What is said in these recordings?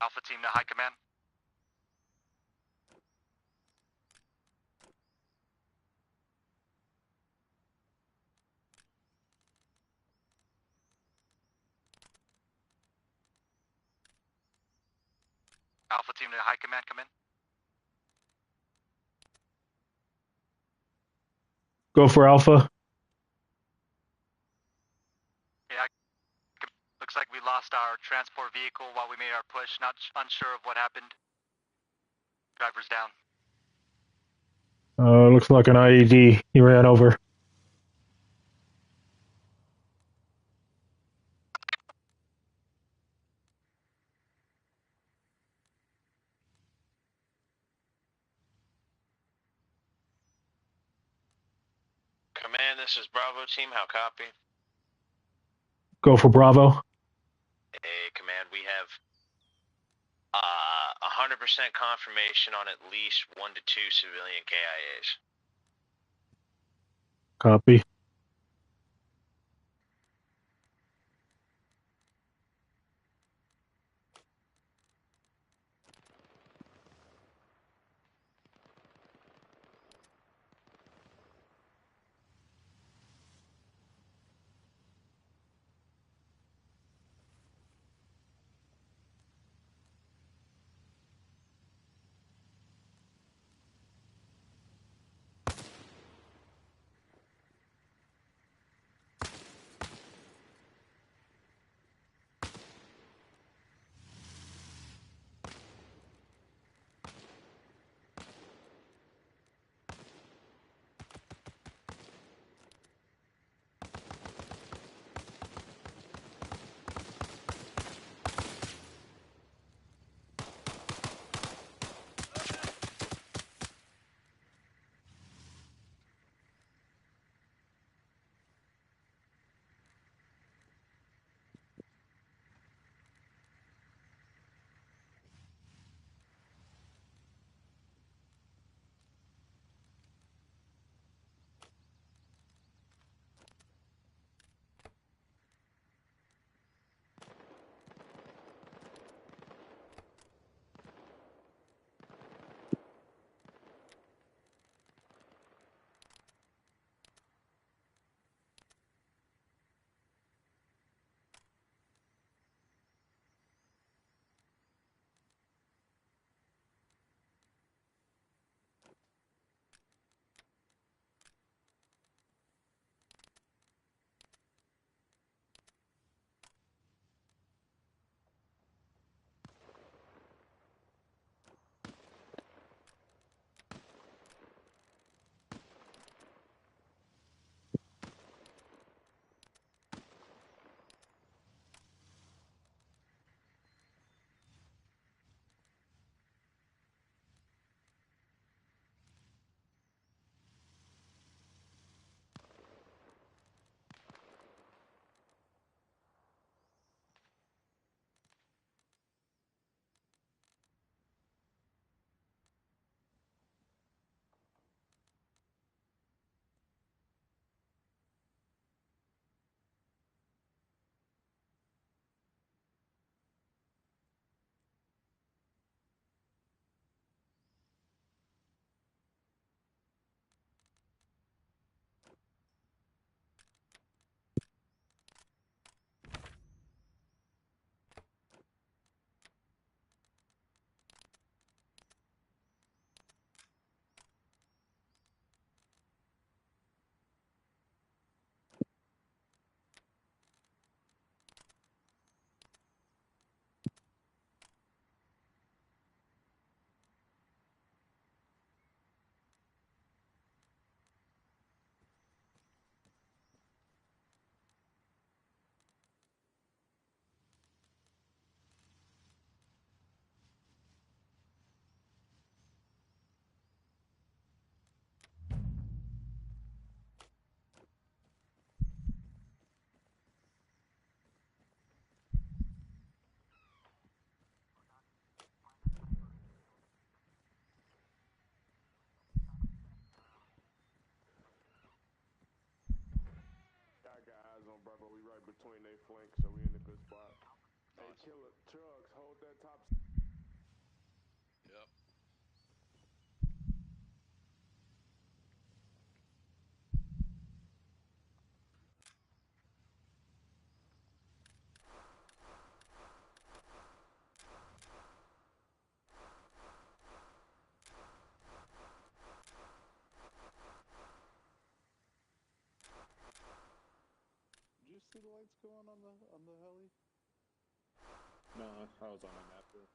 Alpha team to high command. Alpha team to high command, come in. Go for Alpha. Yeah, looks like we lost our transport vehicle while we made our push. Not unsure of what happened. Driver's down. Looks like an IED. He ran over. Command, this is Bravo team. How copy? Go for Bravo. Hey, command, we have 100% confirmation on at least 1 to 2 civilian KIAs. Copy. On Bravo, we right between their flanks, so we in a good spot. Hey, killer trucks, hold that top. see the lights go on the heli? No, I was on a nap though.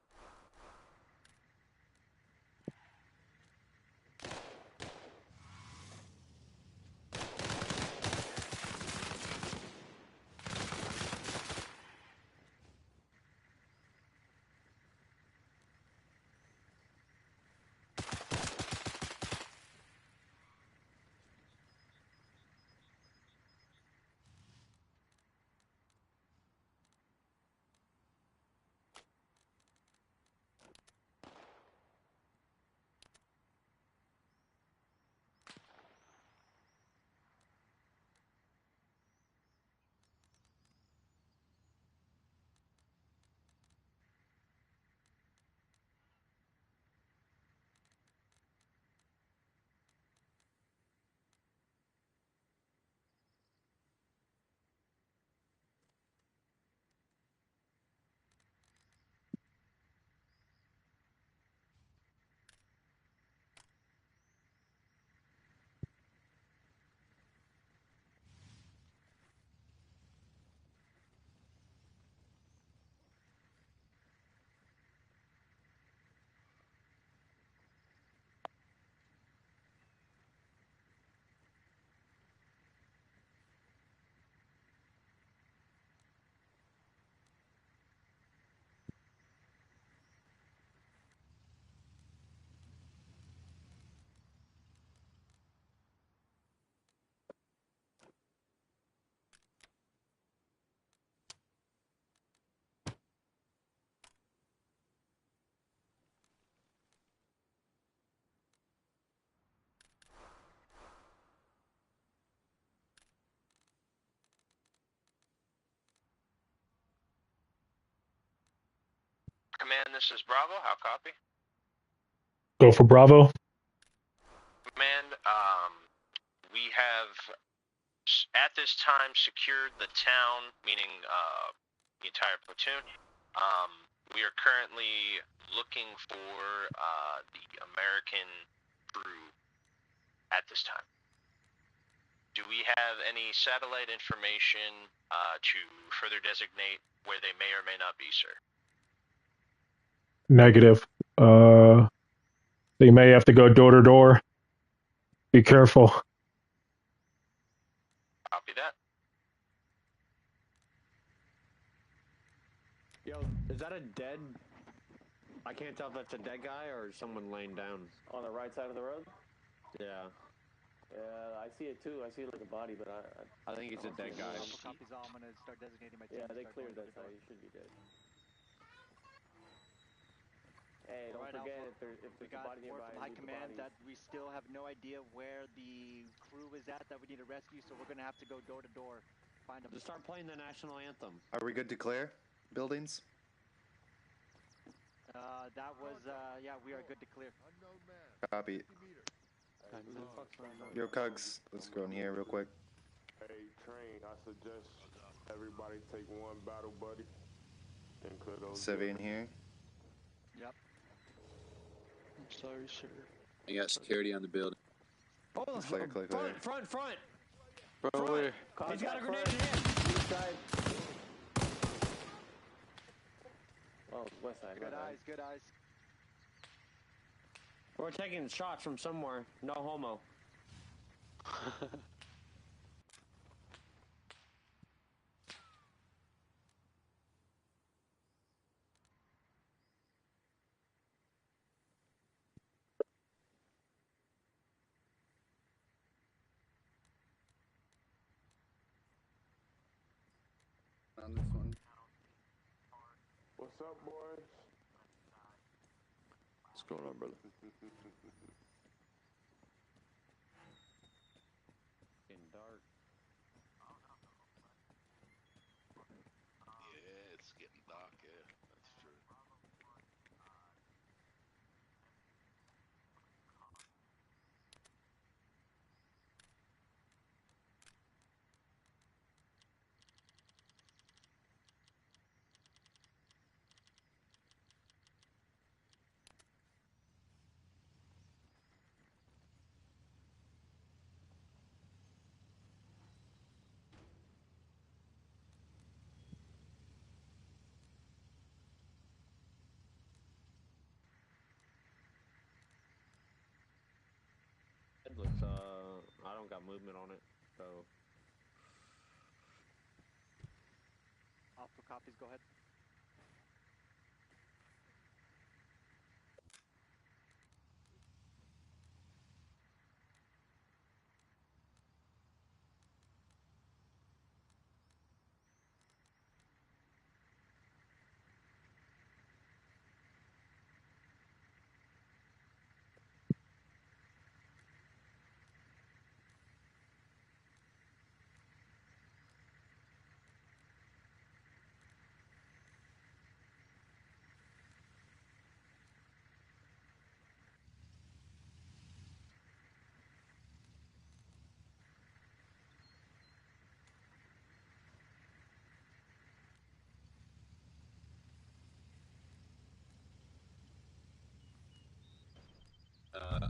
Command, this is Bravo. How copy? Go for Bravo. Command, we have at this time secured the town, meaning the entire platoon. We are currently looking for the American crew at this time. Do we have any satellite information to further designate where they may or may not be, sir? Negative. So you may have to go door to door. Be careful. Copy that. Yo, is that a dead? I can't tell if that's a dead guy or someone laying down. On the right side of the road? Yeah. Yeah, I see it too. I see like a body, but I think he's a dead guy. Copies all. I'm gonna start designating my team. yeah, they start cleared going that door to side. door. He should be dead. Hey, don't Alright, forget Alpha. if We there's a got body word nearby. from High move the Command bodies. that we still have no idea where the crew is at that we need to rescue, so we're gonna have to go door to door, find them. Just start playing the national anthem. Are we good to clear buildings? That was yeah, we are good to clear. Copy. Yo, Cugs, let's go in here real quick. Hey, Train, I suggest everybody take one battle buddy and clear those. Civi in here. Yep. I'm sorry, sir. I got security on the building. Oh, Clear, clear, clear. front! Bro, where? He's got a Contact grenade front. in him. East side. Oh, west side. Good my bad. eyes, good eyes. We're taking shots from somewhere. No homo. On this one. What's up, boys? What's going on, brother? Getting dark. Yeah, it's getting dark, yeah, that's true. got movement on it, so. Alpha copies, go ahead.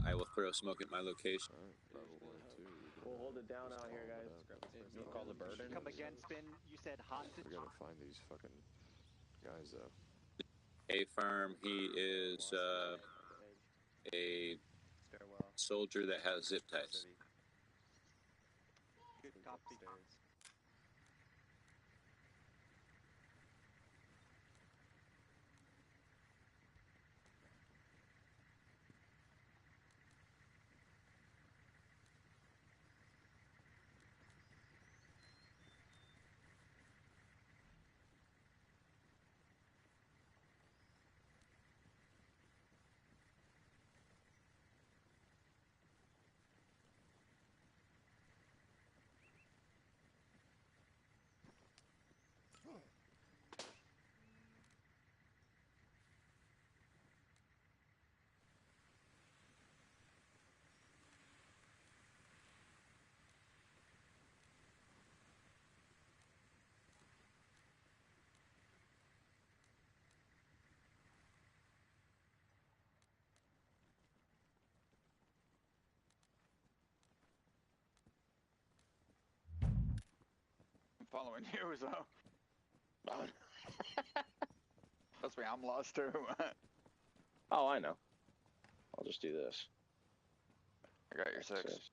I will throw smoke at my location. We'll hold it down out here, guys. You'll call the bird in? Come again, Spin. You said hostage. We gotta find these fucking guys, though. A firm, he is a Stairwell. soldier that has zip ties. Good copy. Following you, so. Trust me, I'm lost too. Oh, I know. I'll just do this. I got your 6.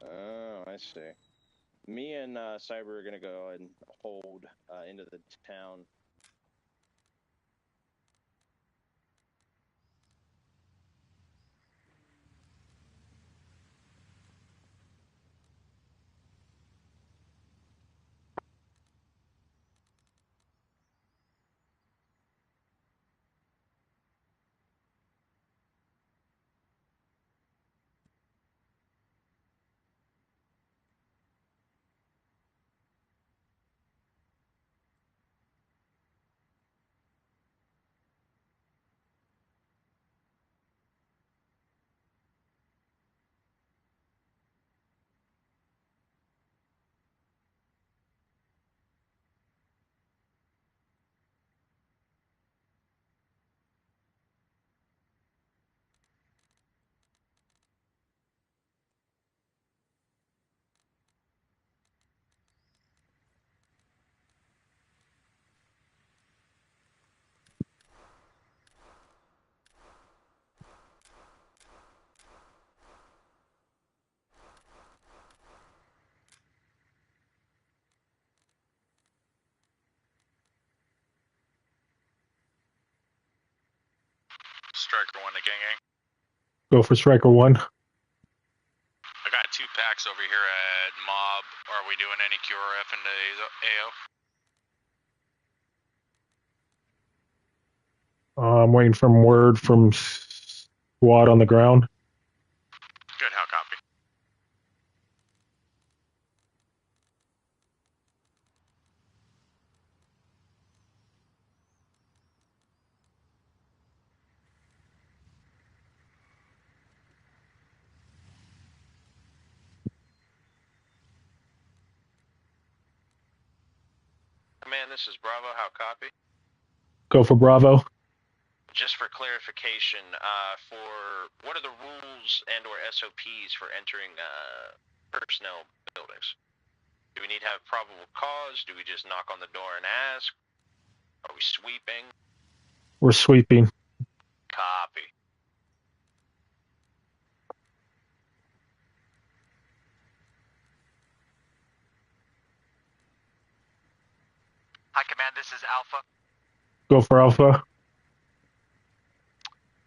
Oh, I see. Me and Cyber are gonna go and hold into the town. Striker 1 to gang. Go for Striker 1. I got 2 packs over here at Mob. Are we doing any QRF in the AO? I'm waiting for word from squad on the ground. Good, how copy? Command, this is Bravo, how copy? Go for Bravo. Just for clarification, for what are the rules and or SOPs for entering personnel buildings? Do we need to have probable cause? Do we just knock on the door and ask? Are we sweeping? We're sweeping. Copy. Hi, Command. This is Alpha. Go for Alpha.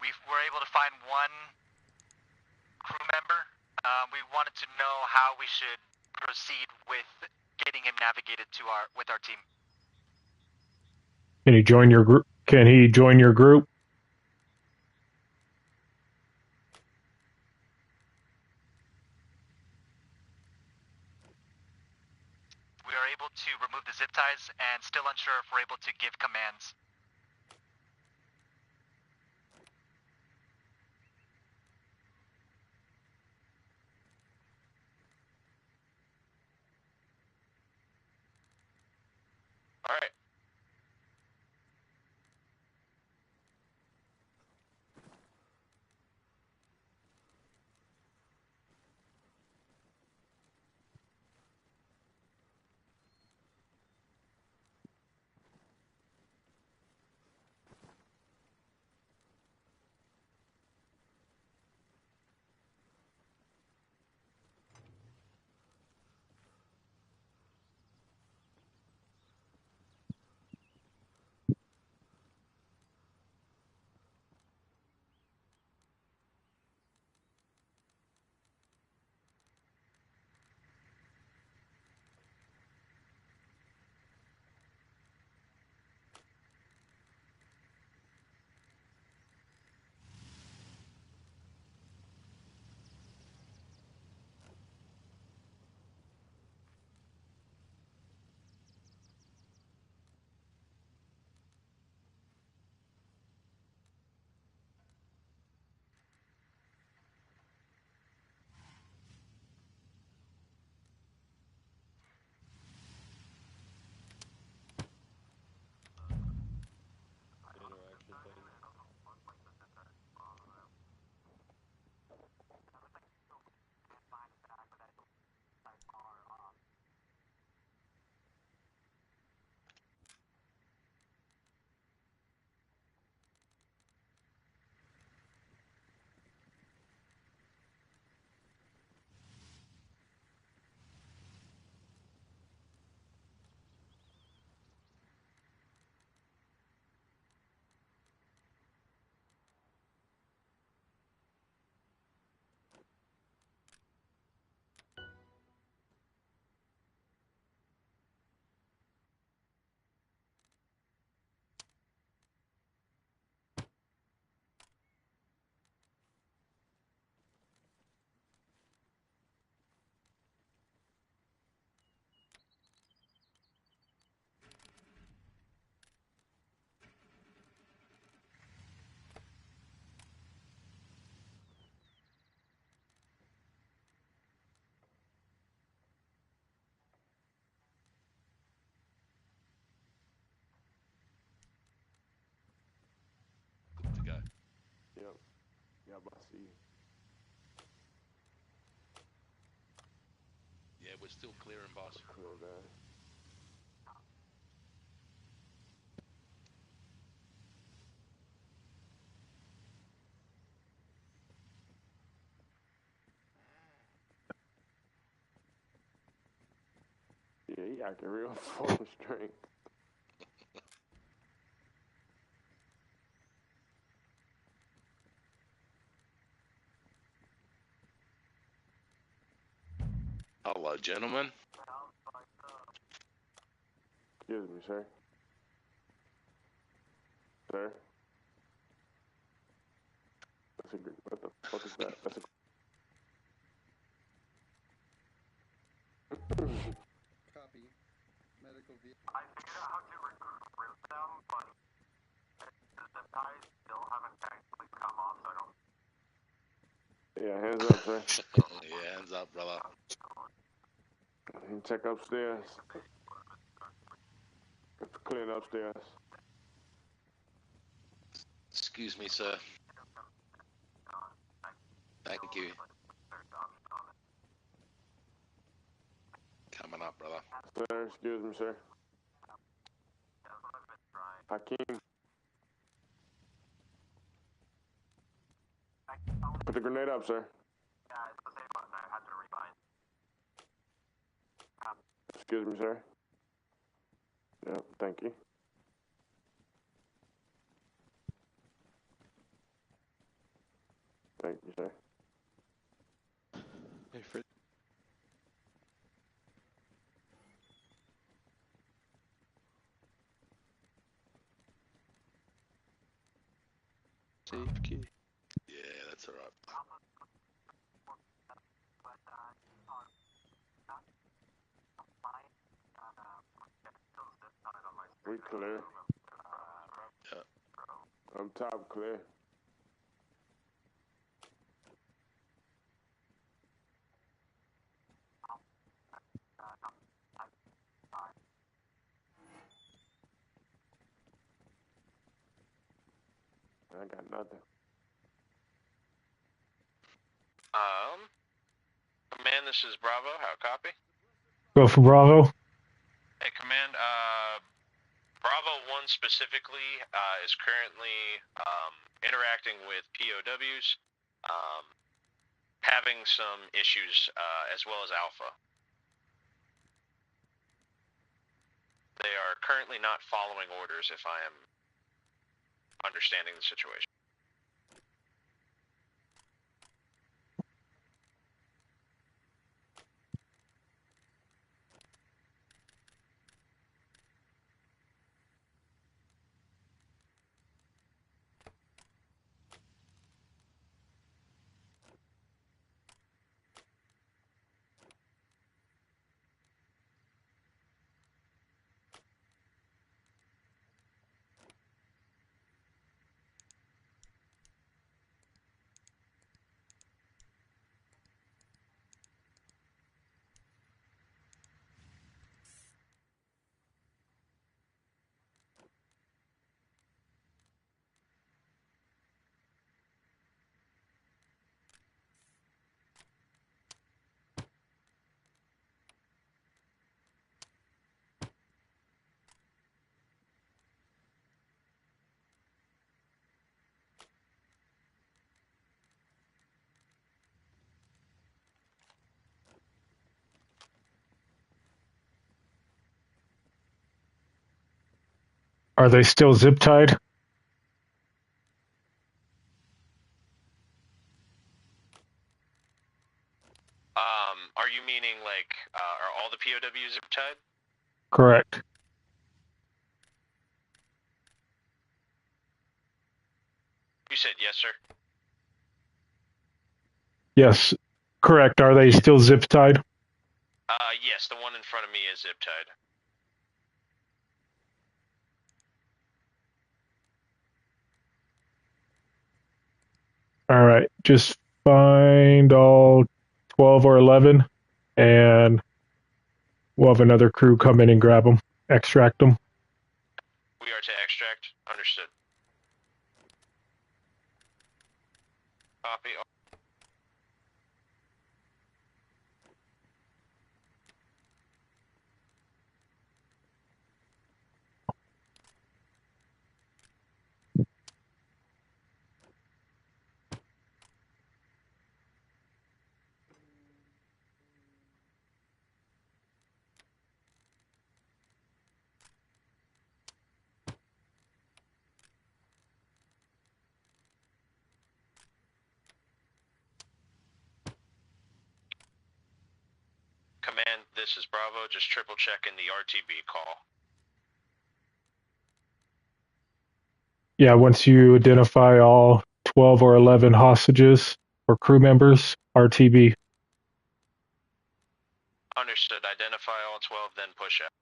We were able to find one crew member. We wanted to know how we should proceed with getting him navigated to with our team. Can he join your group? Can he join your group? We are able to remove the zip ties and still unsure if we're able to give commands. All right. To go. Yep. Yep, I see you. Yeah, we're still clearing, boss. Clear that. Yeah, he acting real full of strength. Hello, gentlemen. Excuse me, sir. Sir? That's a good, what the fuck is that? That's a... Copy. Medical vehicle. I figured out how to recruit them, but the zip ties still haven't technically come off, so I don't... Yeah, hands up, sir. Yeah, hands up, brother. You check upstairs. It's clean upstairs. Excuse me, sir. Thank you. Coming up, brother. Sir, excuse me, sir. Hakeem. Put the grenade up, sir. Yeah, it's the same button. I had to rebind. Excuse me, sir. Yep, thank you. Thank you, sir. Hey, Fred. Safe key. Yeah, that's alright. We clear. Yeah. I'm top clear. I got nothing. Command, this is Bravo. How copy? Go for Bravo. Hey, Command, Bravo 1 specifically is currently interacting with POWs, having some issues as well as Alpha. They are currently not following orders, if I am understanding the situation. Are they still zip tied? Are you meaning like, are all the POWs zip tied? Correct. You said yes, sir. Yes, correct. Are they still zip tied? Yes, the one in front of me is zip tied. All right. Just find all 12 or 11, and we'll have another crew come in and grab them, extract them. We are to extract. Understood. Copy. Command, this is Bravo. Just triple checking the RTB call. Yeah, once you identify all 12 or 11 hostages or crew members, RTB. Understood. Identify all 12, then push out.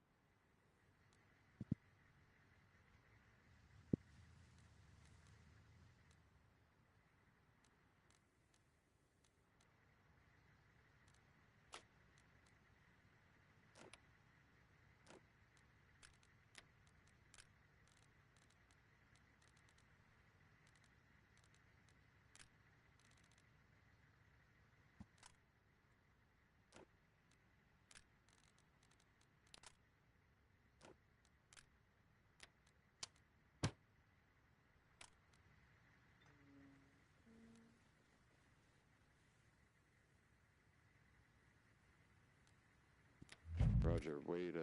Roger, wait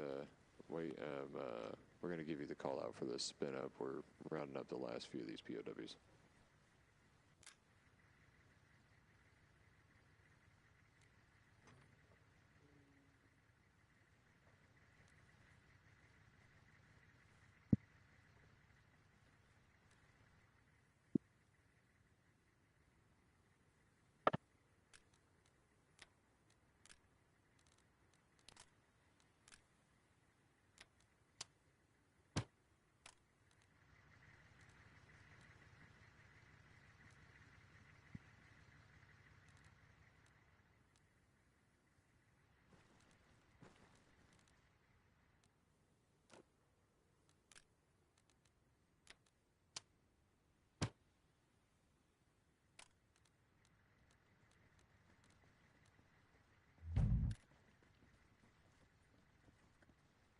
Wait, we're gonna give you the call out for the spin up. We're rounding up the last few of these POWs.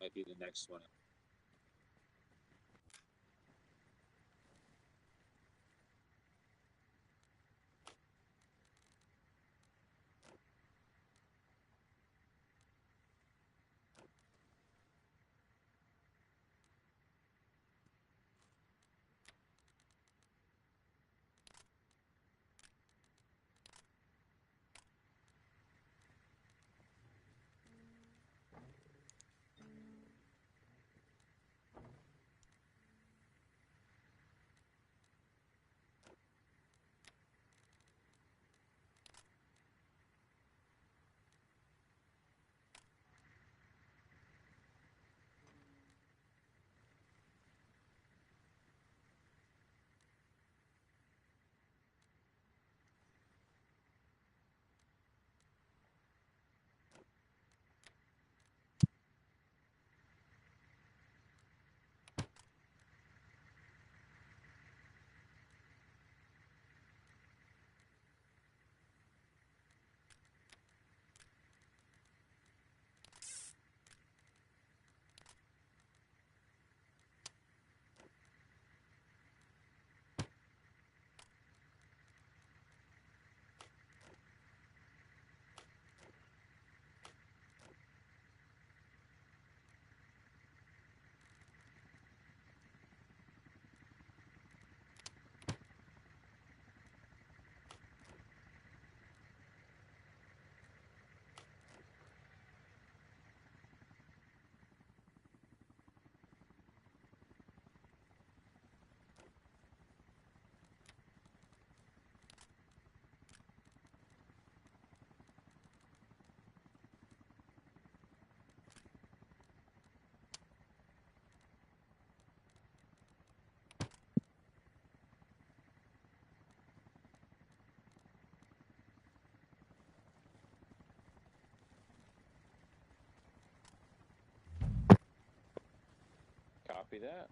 Might be the next one. Copy that.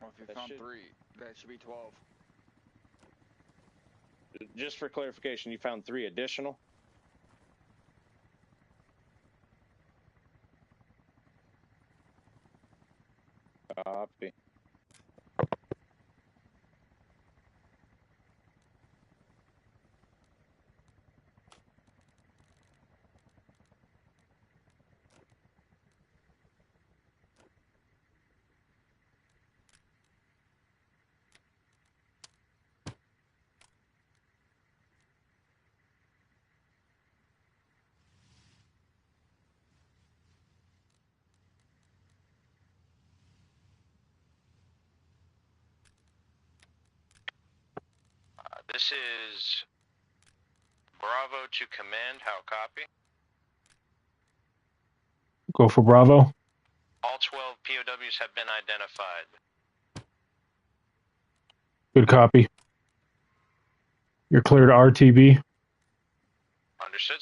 Well, if you That found should- 3, that should be 12. Just for clarification, you found 3 additional? Copy. This is Bravo to command. How copy? Go for Bravo. All 12 POWs have been identified. Good copy. You're clear to RTB. Understood.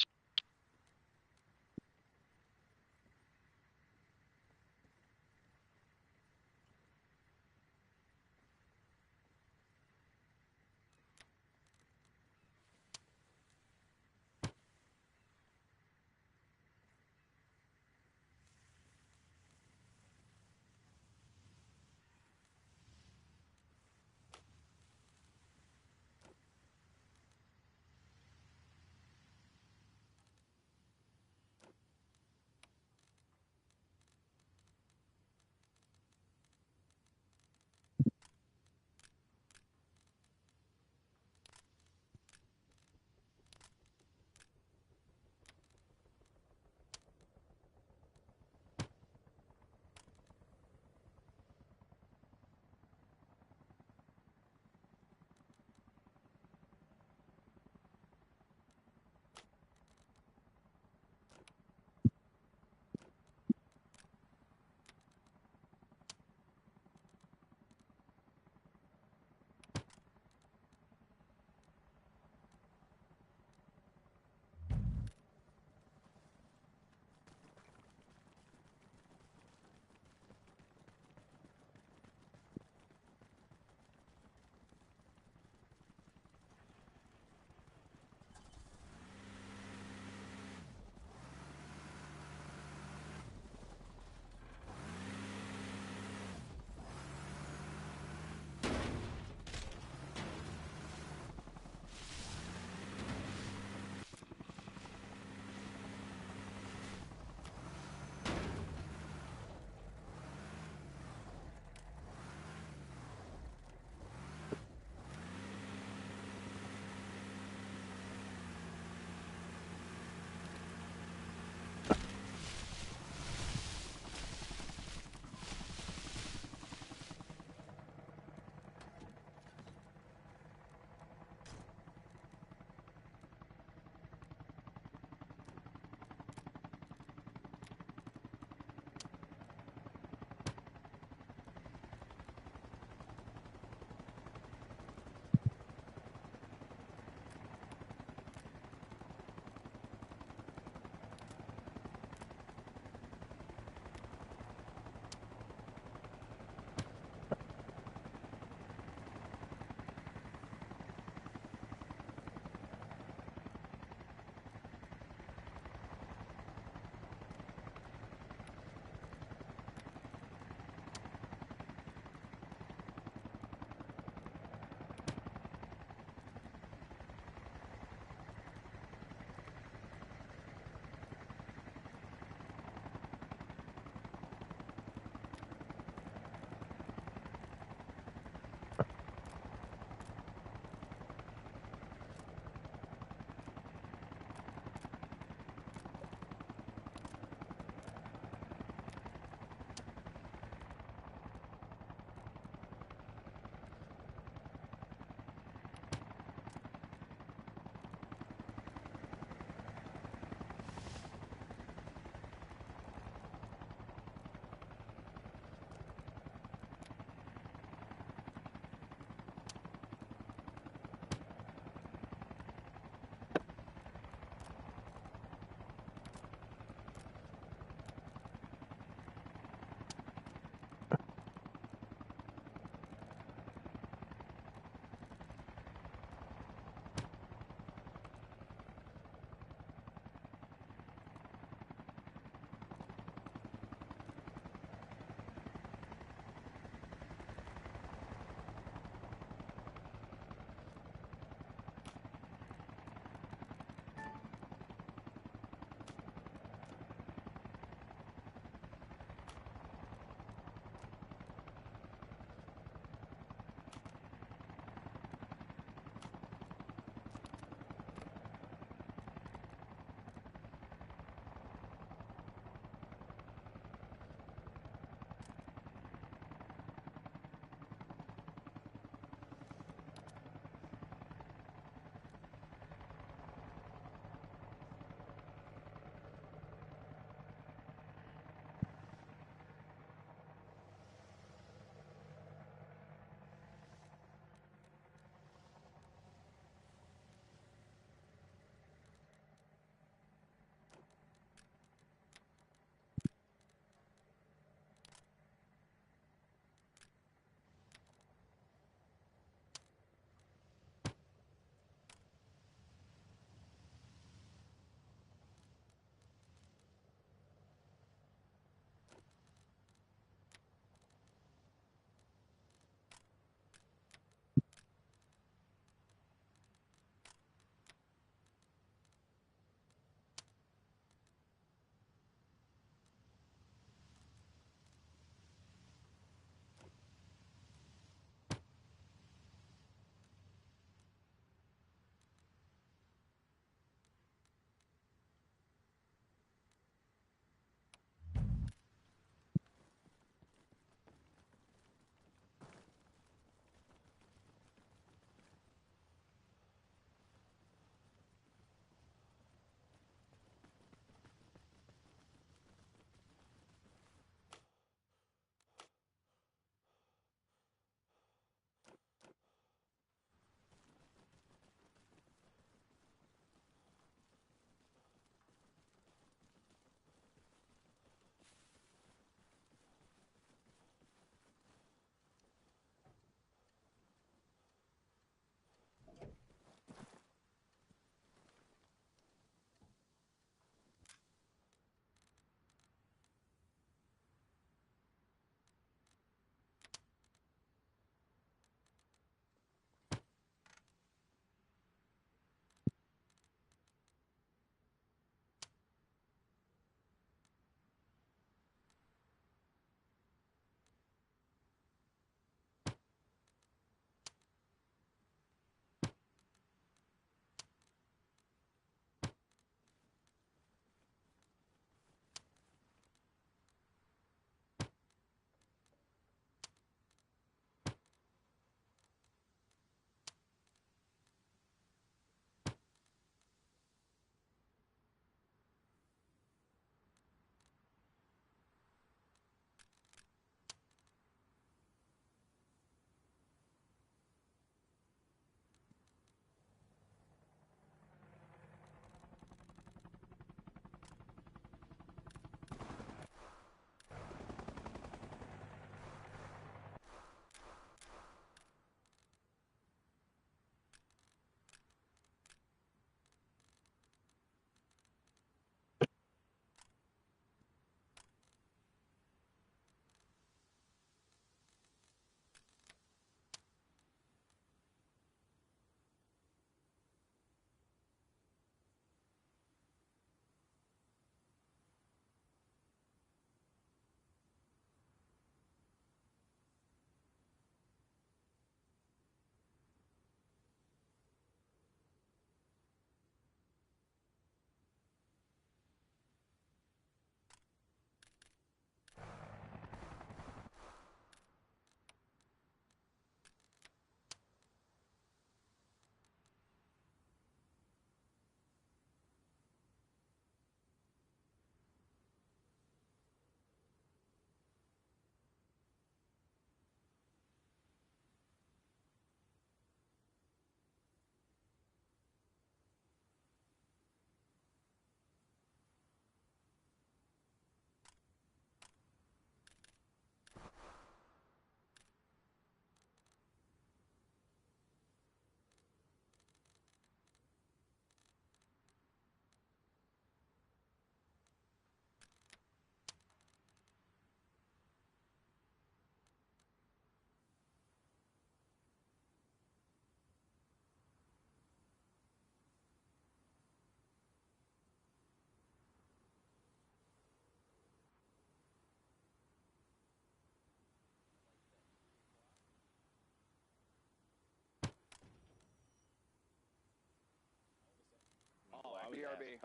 BRB.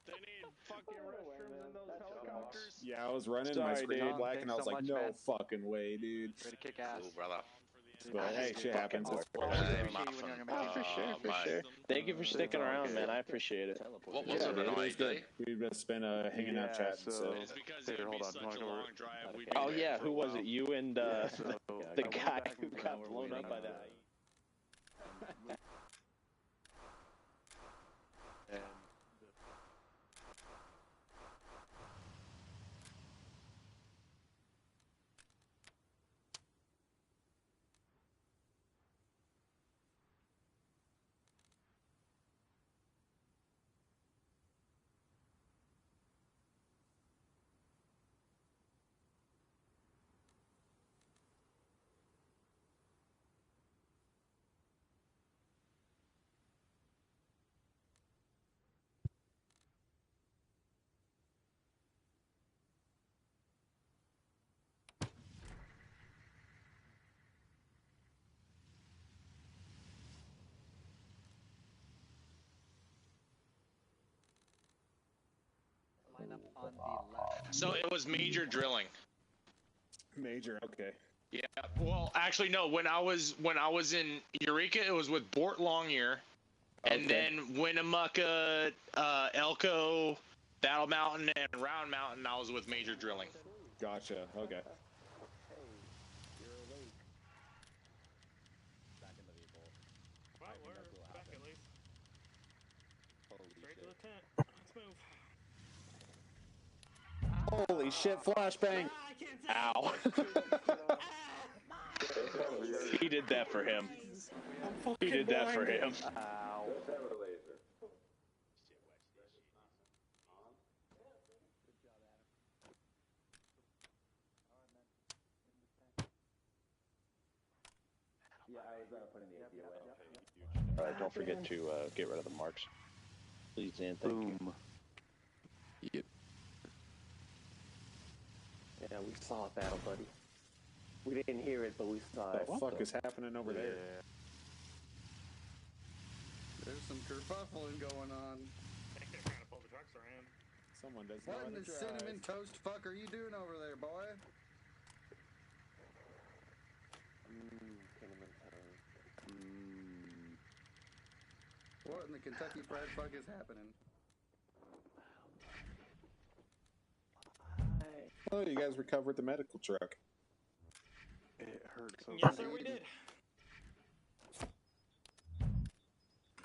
They need fucking restrooms in those helicopters. Yeah, I was running my Sorry, screen dude. black, Thanks and I was so like, much, no man. fucking way, dude. Way to kick ass. Cool, brother. But hey, shit happens. It's Always Hey, appreciate you when you're on your Oh, for mission. sure, for my- sure. Thank you for sticking around, man. I appreciate it. What was Yeah, it dude, it tonight, was good. Dave? We've just been hanging out, chatting. So It's because Here, it would hold be on, such talk a over- long drive. We'd Oh be yeah, there for who a was while. it? You and So the I went guy back who and got we're blown waiting up by on that. And line up on the left. So it was major drilling. major, okay. Yeah. Well, actually, no. When I was in Eureka, it was with Bort Longear, and then Winnemucca, Elko, Battle Mountain, and Round Mountain, I was with major drilling. Gotcha. Okay. Well, we're back at least. Straight to the tent. Let's move. Holy shit! Flashbang! Ow. He did that for him. He did that for him. Ow. Don't forget to get rid of the marks. Please and thank you. Yep. Yeah, we saw a battle, buddy. We didn't hear it, but we saw it. What the fuck is happening over there? There's some kerfuffling going on. I think they're trying to pull the trucks around. Someone does What not in the drive. cinnamon toast fuck are you doing over there, boy? Cinnamon toast. What in the Kentucky Fried Fuck is happening? Oh, you guys recovered the medical truck. It hurt so Yes, sir, we did.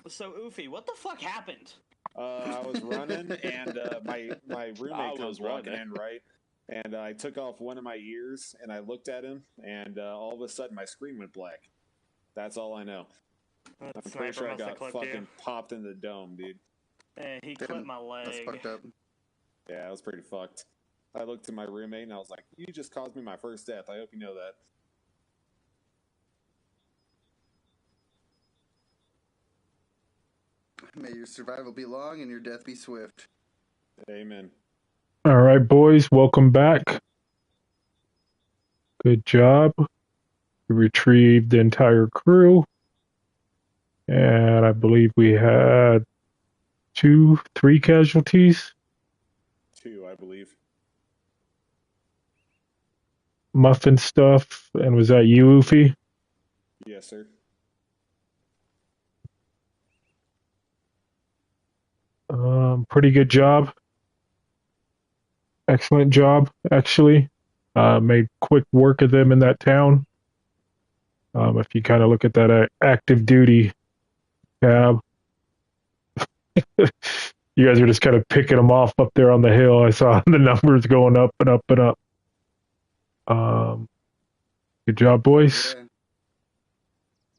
So, Oofy, what the fuck happened? I was running, and my roommate comes walking in, right? And I took off one of my ears, and I looked at him, and all of a sudden my screen went black. That's all I know. I'm pretty sure I got fucking popped in the dome, dude. Hey, he clipped my leg. That's fucked up. Yeah, I was pretty fucked. I looked at my roommate, and I was like, you just caused me my first death. I hope you know that. May your survival be long and your death be swift. Amen. All right, boys, welcome back. Good job. We retrieved the entire crew. And I believe we had 3 casualties. 2, I believe. Muffin stuff. And was that you, Oofy? Yes, sir. Pretty good job. Excellent job, actually. Made quick work of them in that town. If you kind of look at that active duty tab, you guys are just kind of picking them off up there on the hill. I saw the numbers going up and up and up. Good job, boys. Yeah.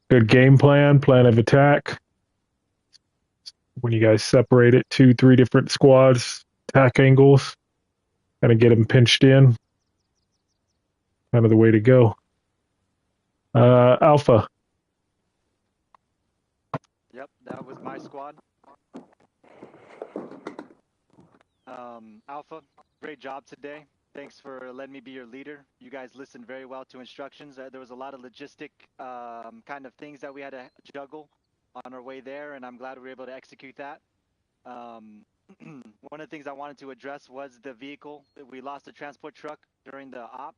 Good game plan of attack. When you guys separate it 2-3 different squads, attack angles, kind of get them pinched in. Kind of the way to go. Alpha. Yep, that was my squad. Alpha, great job today. Thanks for letting me be your leader. You guys listened very well to instructions. There was a lot of logistic kind of things that we had to juggle. on our way there, and I'm glad we were able to execute that. One of the things I wanted to address was the vehicle. We lost a transport truck during the op,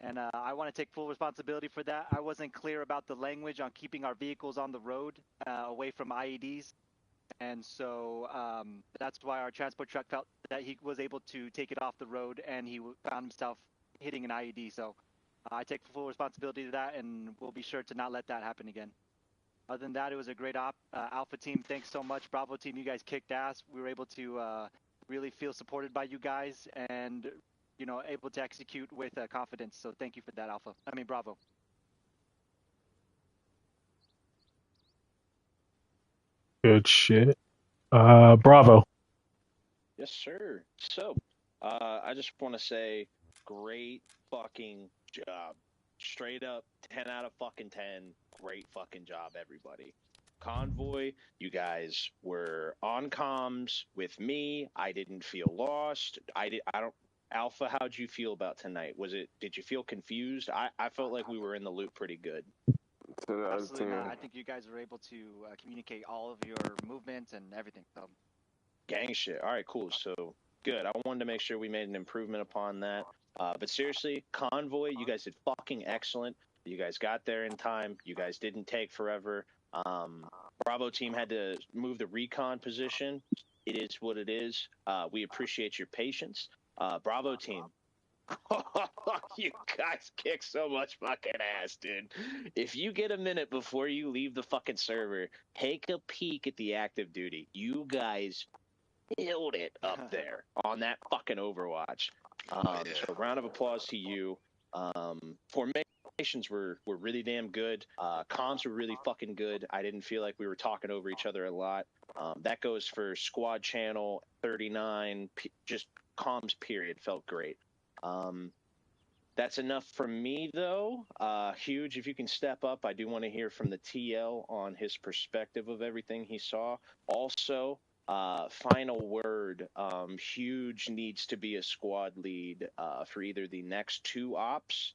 and I want to take full responsibility for that. I wasn't clear about the language on keeping our vehicles on the road away from IEDs, and so that's why our transport truck felt that he was able to take it off the road, and he found himself hitting an IED. So I take full responsibility to that, and we'll be sure to not let that happen again. Other than that, it was a great op. Alpha team, thanks so much. Bravo team, you guys kicked ass. We were able to really feel supported by you guys and, you know, able to execute with confidence. So thank you for that, Alpha. I mean, Bravo. Good shit. Bravo. Yes, sir. So, I just want to say, great fucking job. Straight up, 10 out of fucking 10. Great fucking job, everybody. Convoy, you guys were on comms with me. I didn't feel lost. Alpha, how'd you feel about tonight? Did you feel confused? I felt like we were in the loop pretty good. Absolutely not. I think you guys were able to communicate all of your movements and everything. So. Gang shit. All right, cool. So good. I wanted to make sure we made an improvement upon that. But seriously, Convoy, you guys did fucking excellent. You guys got there in time. You guys didn't take forever. Bravo team had to move the recon position. It is what it is. We appreciate your patience. Bravo team. You guys kick so much fucking ass, dude. If you get a minute before you leave the fucking server, take a peek at the active duty. You guys killed it up there on that fucking Overwatch. So round of applause to you. Formations were really damn good. Comms were really fucking good. I didn't feel like we were talking over each other a lot. That goes for squad channel 39. Just comms period felt great. That's enough from me, though. Huge, if you can step up, I do want to hear from the TL on his perspective of everything he saw. Also, final word, Huge needs to be a squad lead for either the next two ops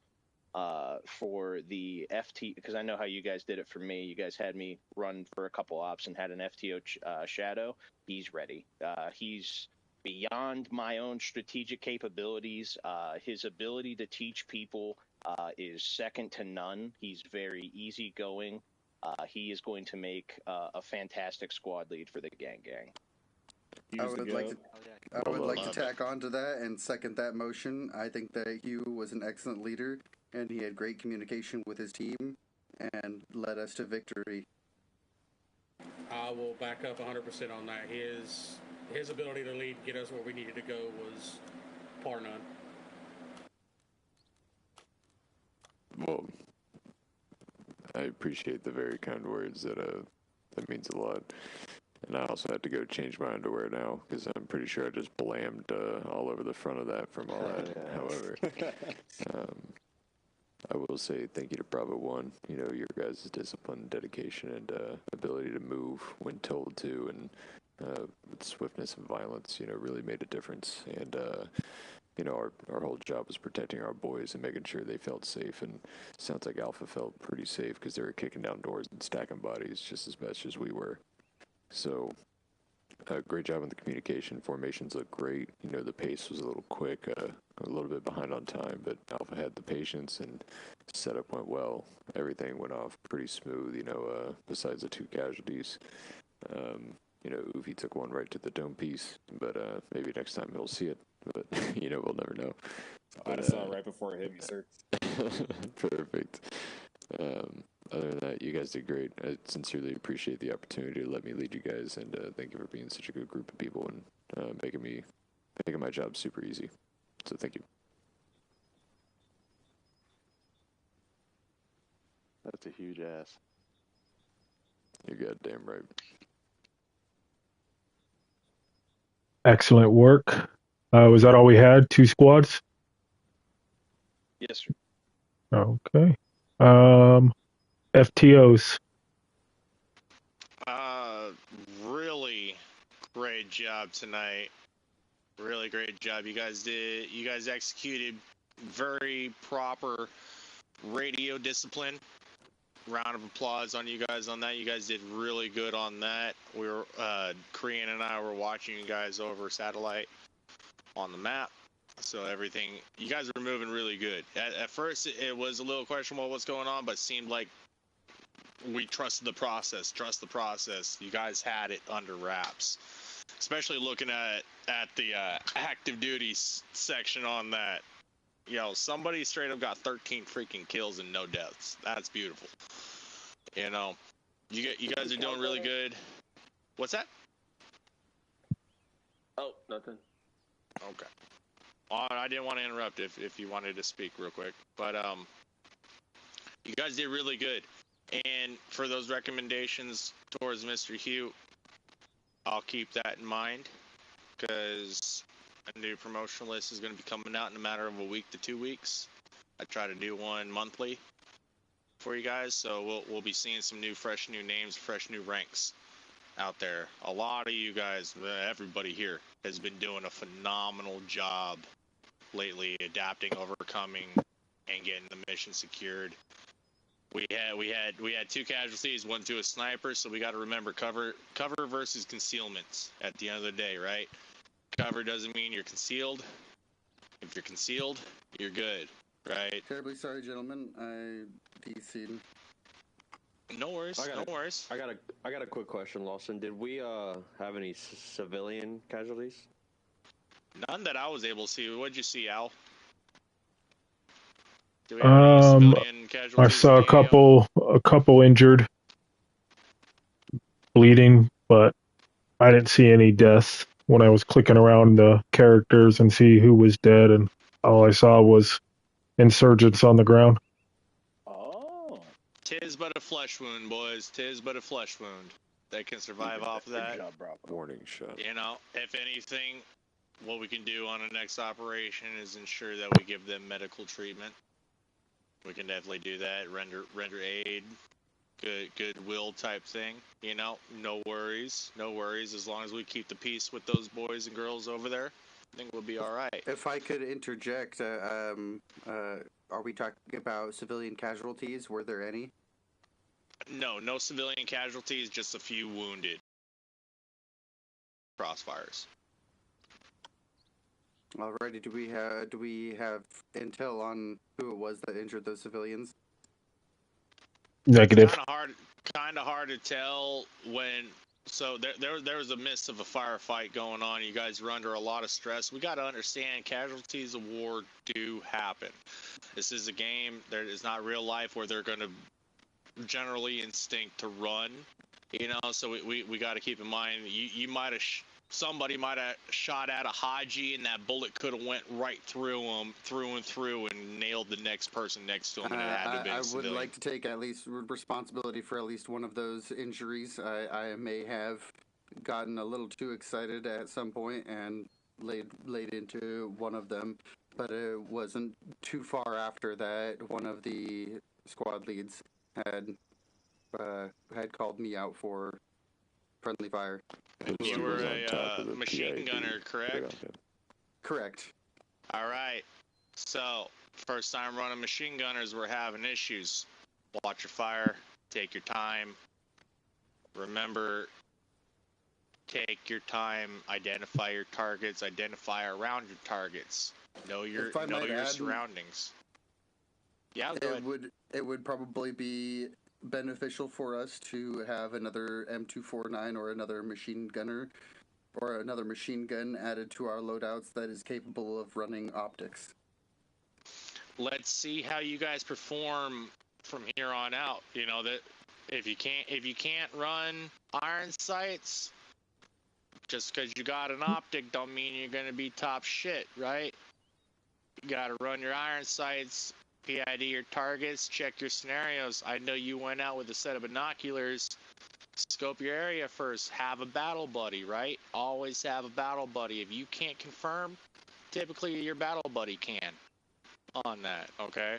for the FT, because I know how you guys did it for me. You guys had me run for a couple ops and had an FTO shadow. He's ready. He's beyond my own strategic capabilities. His ability to teach people is second to none. He's very easygoing. He is going to make a fantastic squad lead for the gang. I would like to tack on to that and second that motion. I think that Hugh was an excellent leader, and he had great communication with his team and led us to victory. I will back up 100% on that. His ability to lead, get us where we needed to go, was par none. Well, I appreciate the very kind words. That means a lot. And I also had to go change my underwear now because I'm pretty sure I just blammed all over the front of that from all that. However, I will say thank you to Bravo 1. You know, your guys' discipline, dedication, and ability to move when told to, and with swiftness and violence, you know, really made a difference. And you know, our whole job was protecting our boys and making sure they felt safe. And it sounds like Alpha felt pretty safe because they were kicking down doors and stacking bodies just as best as we were. So, great job on the communication. Formations looked great. You know, the pace was a little quick, a little bit behind on time, but Alpha had the patience and setup went well. Everything went off pretty smooth, you know, besides the two casualties. You know, Ufi took one right to the dome piece, but maybe next time he'll see it. But, you know, we'll never know. I just saw it right before it hit me, sir. Perfect. Other than that, you guys did great. I sincerely appreciate the opportunity to let me lead you guys, and thank you for being such a good group of people and making my job super easy. So thank you. That's a huge ass. You're goddamn right. Excellent work. Was that all we had? 2 squads? Yes, sir. Okay. FTOs. Really great job tonight. Really great job. You guys executed very proper radio discipline. round of applause on you guys on that. You guys did really good on that. We were Korean and I were watching you guys over satellite on the map. So everything, you guys were moving really good. At first, it was a little questionable what's going on, but it seemed like we trusted the process. Trust the process. You guys had it under wraps. Especially looking at the active duty section on that. Yo, somebody straight up got 13 freaking kills and no deaths. That's beautiful. You know, you guys are doing really good. What's that? Oh, nothing. Okay. I didn't want to interrupt if you wanted to speak real quick, but you guys did really good. And for those recommendations towards Mr. Hugh, I'll keep that in mind, because a new promotional list is going to be coming out in a matter of a week to 2 weeks. I try to do one monthly for you guys, so we'll be seeing some fresh new names, fresh new ranks out there. A lot of you guys, everybody here, has been doing a phenomenal job lately, adapting, overcoming, and getting the mission secured. We had 2 casualties, one to a sniper, so we got to remember cover versus concealment at the end of the day, right? Cover doesn't mean you're concealed. If you're concealed, you're good, right? Terribly sorry, gentlemen. I DC'd. No worries. No worries. I got a quick question, Lawson. Did we have any civilian casualties? None that I was able to see. What'd you see, Al? Do we have any civilian casualties? I saw a couple injured, bleeding, but I didn't see any deaths when I was clicking around the characters and see who was dead, and all I saw was insurgents on the ground. Oh. Tis but a flesh wound, boys. Tis but a flesh wound. They can survive off of that. Good job, Bravo. Warning shot. You know, if anything, what we can do on the next operation is ensure that we give them medical treatment. We can definitely do that. Render aid, goodwill type thing. You know, no worries, as long as we keep the peace with those boys and girls over there. I think we'll be all right. If I could interject, are we talking about civilian casualties? Were there any? No civilian casualties, just a few wounded. Crossfires. Alrighty, do we have intel on who it was that injured those civilians? Negative. Kind of hard to tell when. So there was a midst of a firefight going on. You guys were under a lot of stress. We got to understand casualties of war do happen. This is a game. There is not real life where they're going to generally instinct to run. You know, so we got to keep in mind you might have. Somebody might have shot at a Haji, and that bullet could have went right through him, through and through, and nailed the next person next to him, and it had to have been a civilian. I would like to take at least responsibility for at least one of those injuries. I may have gotten a little too excited at some point and laid into one of them, but it wasn't too far after that. One of the squad leads had called me out for friendly fire. You were a machine gunner, correct? Correct. All right. So, first time running machine gunners, we're having issues. Watch your fire. Take your time. Remember, take your time. Identify your targets. Identify around your targets. Know your surroundings. Yeah, go ahead. It would probably be beneficial for us to have another M249 or another machine gunner or another machine gun added to our loadouts that is capable of running optics. Let's see how you guys perform from here on out. You know that if you can't run iron sights, just because you got an optic don't mean you're gonna be top shit, right? You gotta run your iron sights. PID your targets, check your scenarios. I know you went out with a set of binoculars. Scope your area first. Have a battle buddy, right? Always have a battle buddy. If you can't confirm, typically your battle buddy can on that, okay?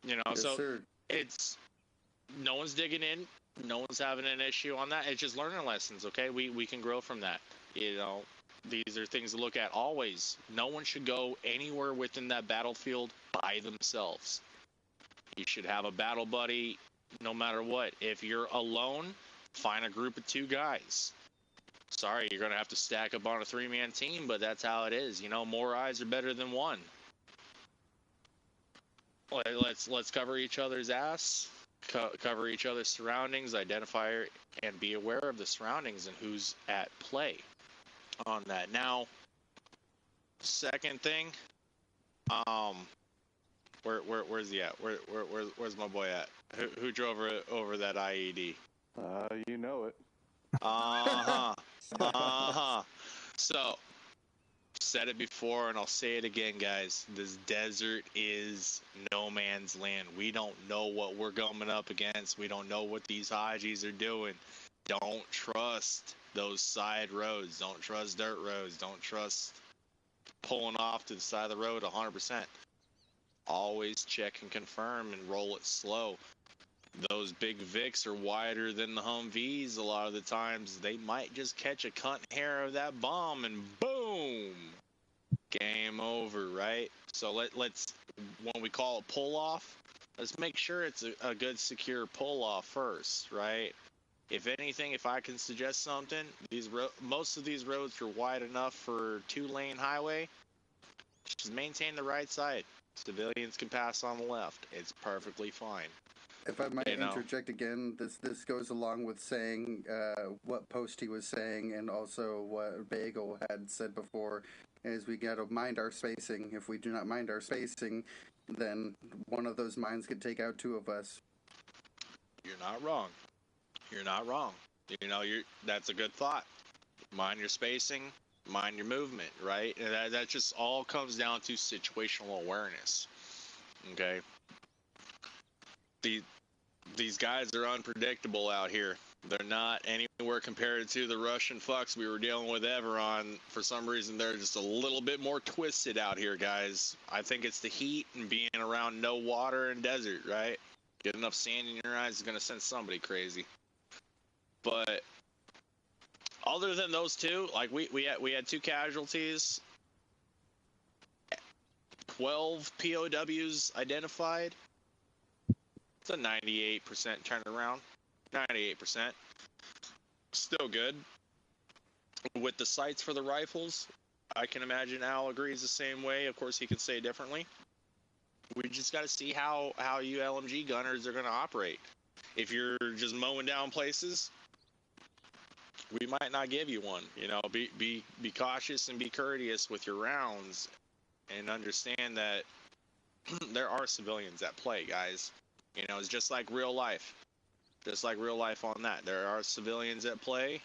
You know, yes, so sir. It's no one's digging in. No one's having an issue on that. It's just learning lessons, okay? We can grow from that. You know, these are things to look at always. No one should go anywhere within that battlefield by themselves. You should have a battle buddy no matter what. If you're alone, find a group of 2 guys. Sorry, you're going to have to stack up on a 3-man team, but that's how it is. You know, more eyes are better than one. Let's cover each other's ass, cover each other's surroundings, identify and be aware of the surroundings and who's at play on that. Now, second thing, where's he at? Where's my boy at? Who drove over that IED? You know it. So, said it before and I'll say it again, guys. This desert is no man's land. We don't know what we're coming up against. We don't know what these Hajis are doing. Don't trust those side roads. Don't trust dirt roads. Don't trust pulling off to the side of the road 100%. Always check and confirm and roll it slow. Those big Vics are wider than the Humvees a lot of the times. They might just catch a cunt hair of that bomb and boom! Game over, right? So let's, when we call it pull off, let's make sure it's a good secure pull off first, right? If anything, if I can suggest something, most of these roads are wide enough for 2-lane highway. Just maintain the right side. Civilians can pass on the left. It's perfectly fine. If I might interject again, this goes along with saying what Posty was saying and also what Bagel had said before, is we got to mind our spacing. If we do not mind our spacing, then one of those mines could take out 2 of us. You're not wrong. You're not wrong. You know, that's a good thought. Mind your spacing, mind your movement, right? And that just all comes down to situational awareness. Okay? These guys are unpredictable out here. They're not anywhere compared to the Russian fucks we were dealing with ever on. For some reason, they're just a little bit more twisted out here, guys. I think it's the heat and being around no water and desert, right? Get enough sand in your eyes is going to send somebody crazy. But other than those 2, like we had 2 casualties, 12 POWs identified. It's a 98% turnaround. 98%. Still good. With the sights for the rifles, I can imagine Al agrees the same way. Of course, he could say differently. We just got to see how you LMG gunners are going to operate. If you're just mowing down places, we might not give you one. You know, be cautious and be courteous with your rounds, and understand that there are civilians at play, guys. You know, it's just like real life. Just like real life on that. There are civilians at play.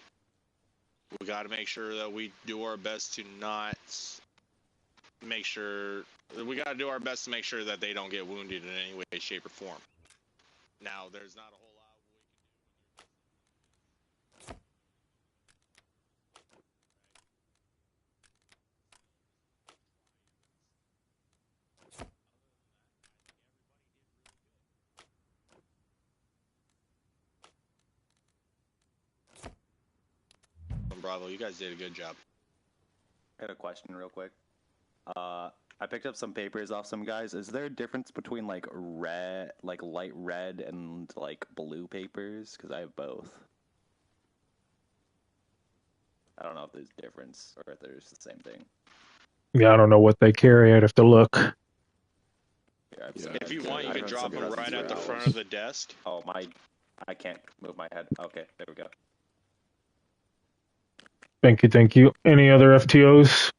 We got to make sure that we do our best to not make sure... We got to do our best to make sure that they don't get wounded in any way, shape, or form. Now, there's not a whole lot Bravo, you guys did a good job. I had a question real quick. I picked up some papers off some guys. Is there a difference between like red, like light red and like blue papers? Because I have both. I don't know if there's a difference or if there's the same thing. Yeah, I don't know what they carry. I'd have to look. Yeah, if you want, you can drop them right at the front of the desk. Oh, I can't move my head. Okay, there we go. Thank you. Any other FTOs?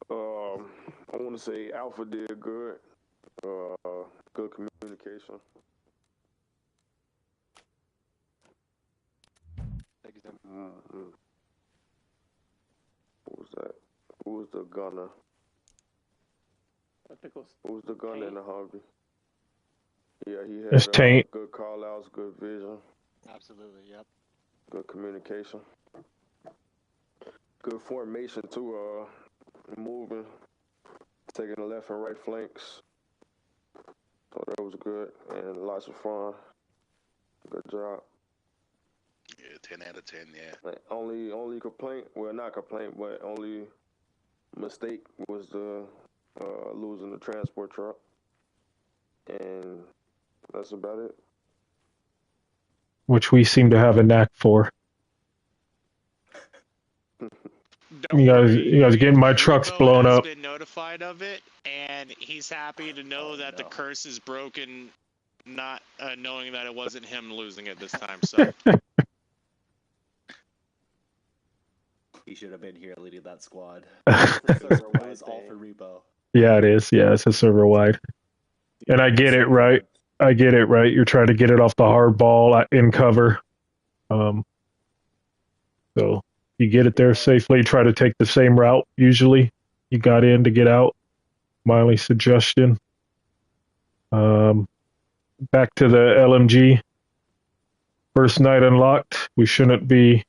I want to say Alpha did good. Good communication. What was that? Who was the gunner? I think it was. Who was the gunner in the Humvee? Yeah, he It's had Taint. good call outs, good vision. Absolutely, yep. Good communication. Good formation too, moving, taking the left and right flanks. So that was good and lots of fun. Good job. Yeah, 10 out of 10, yeah. Like, only complaint, well not complaint, but only mistake was the losing the transport truck. and that's about it. Which we seem to have a knack for. You guys getting my trucks blown up. Been notified of it, and he's happy to know that the curse is broken, not knowing that it wasn't him losing it this time. So He should have been here leading that squad. It was all for repo. Yeah, it is. Yeah, it's a server wide. And I get it, right? I get it, right? You're trying to get it off the hard ball in cover. So you get it there safely. Try to take the same route. Usually, you got in to get out. Miley suggestion. Back to the LMG. First night unlocked. We shouldn't be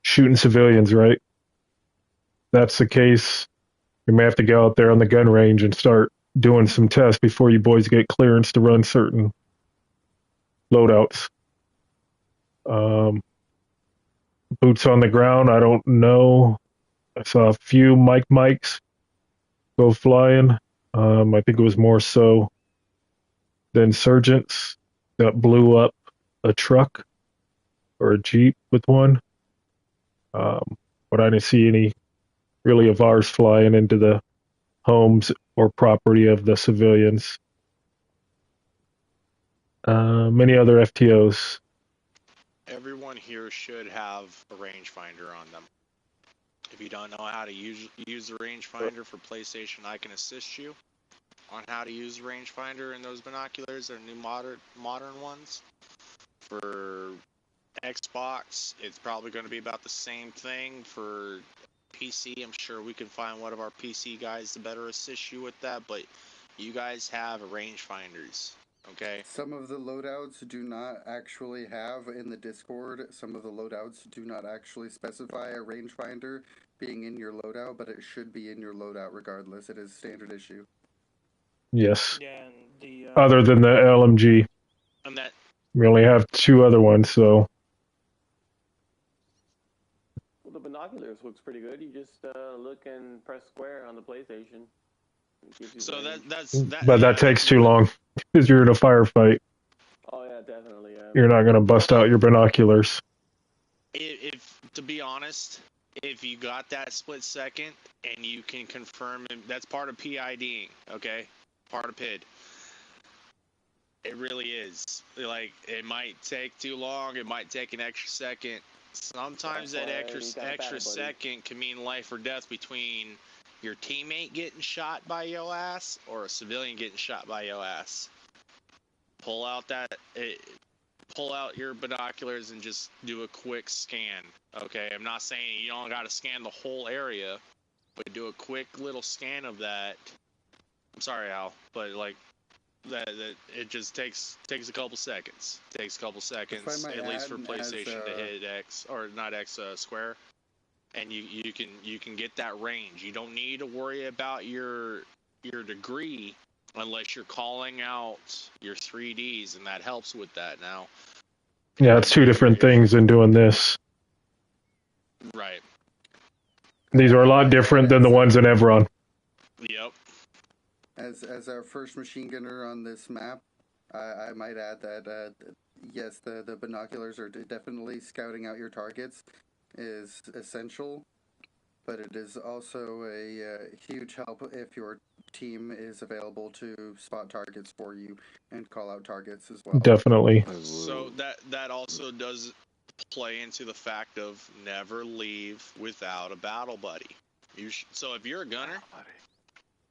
shooting civilians, right? If that's the case, we may have to go out there on the gun range and start doing some tests before you boys get clearance to run certain loadouts. Boots on the ground, I don't know. I saw a few mics go flying. I think it was more so than sergeants that blew up a truck or a Jeep with one. But I didn't see any really of ours flying into the homes or property of the civilians. Many other FTOs. everyone here should have a rangefinder on them. If you don't know how to use the rangefinder for PlayStation, I can assist you on how to use the rangefinder and those binoculars. They're new modern ones. For Xbox, it's probably going to be about the same thing. For PC, I'm sure we can find one of our PC guys to better assist you with that, but you guys have rangefinders, okay? Some of the loadouts do not actually have in the Discord, some of the loadouts do not actually specify a rangefinder being in your loadout, but it should be in your loadout regardless. It is standard issue. Yes. Yeah, and the Other than the LMG. And that we only have 2 other ones, so. Well, the binoculars looks pretty good. You just look and press square on the PlayStation. So But that takes too long because you're in a firefight. Oh yeah, definitely. Yeah. You're not going to bust out your binoculars. If to be honest, if you got that split second and you can confirm, that's part of PIDing, okay? Part of PID. It really is. Like, it might take too long. It might take an extra second. Sometimes that extra second can mean life or death between your teammate getting shot by your ass or a civilian getting shot by your ass. Pull out your binoculars and just do a quick scan. Okay, I'm not saying you don't got to scan the whole area, but do a quick little scan of that. I'm sorry, Al, but like that it just takes a couple seconds. Takes a couple seconds, at least for PlayStation, to hit X or not X square, and you can get that range. You don't need to worry about your degree unless you're calling out your 3Ds, and that helps with that now. Yeah, it's 2 different things than doing this. Right. These are a lot different than the ones in Evron. Yep. As our first machine gunner on this map, I might add that yes, the binoculars are definitely scouting out your targets is essential, but it is also a huge help if your team is available to spot targets for you and call out targets as well. Definitely. So that also does play into the fact of never leave without a battle buddy. So if you're a gunner,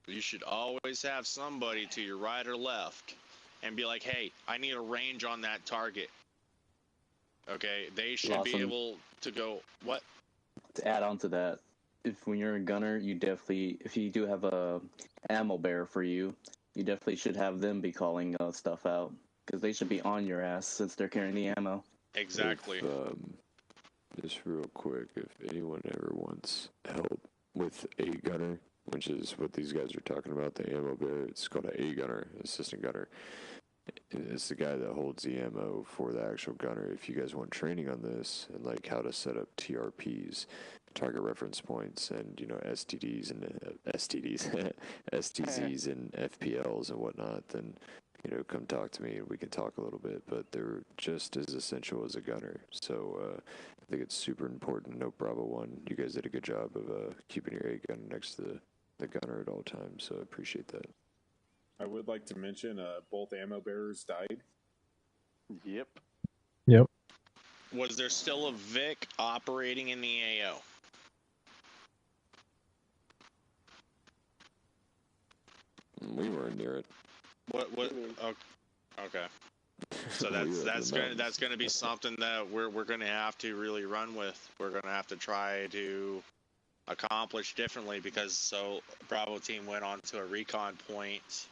you should always have somebody to your right or left and be like, hey, I need a range on that target. Okay, they should be able to go, what? To add on to that, when you're a gunner, you definitely, if you do have a ammo bearer for you, you definitely should have them be calling stuff out, because they should be on your ass since they're carrying the ammo. Exactly. Just real quick, if anyone ever wants help with a gunner, which is what these guys are talking about, the ammo bearer, it's called an A gunner, assistant gunner. It's the guy that holds the ammo for the actual gunner. If you guys want training on this and like how to set up TRPs, target reference points, and STDs and STZs and FPLs and whatnot, then come talk to me and we can talk a little bit, but they're just as essential as a gunner. So I think it's super important. No Bravo 1, you guys did a good job of keeping your A gun next to the gunner at all times, so I appreciate that. I would like to mention both ammo bearers died. Yep. Yep. Was there still a Vic operating in the AO? We weren't near it. What? Oh, okay. So that's gonna be something that we're gonna have to really run with. We're gonna have to try to accomplish differently because Bravo team went on to a recon point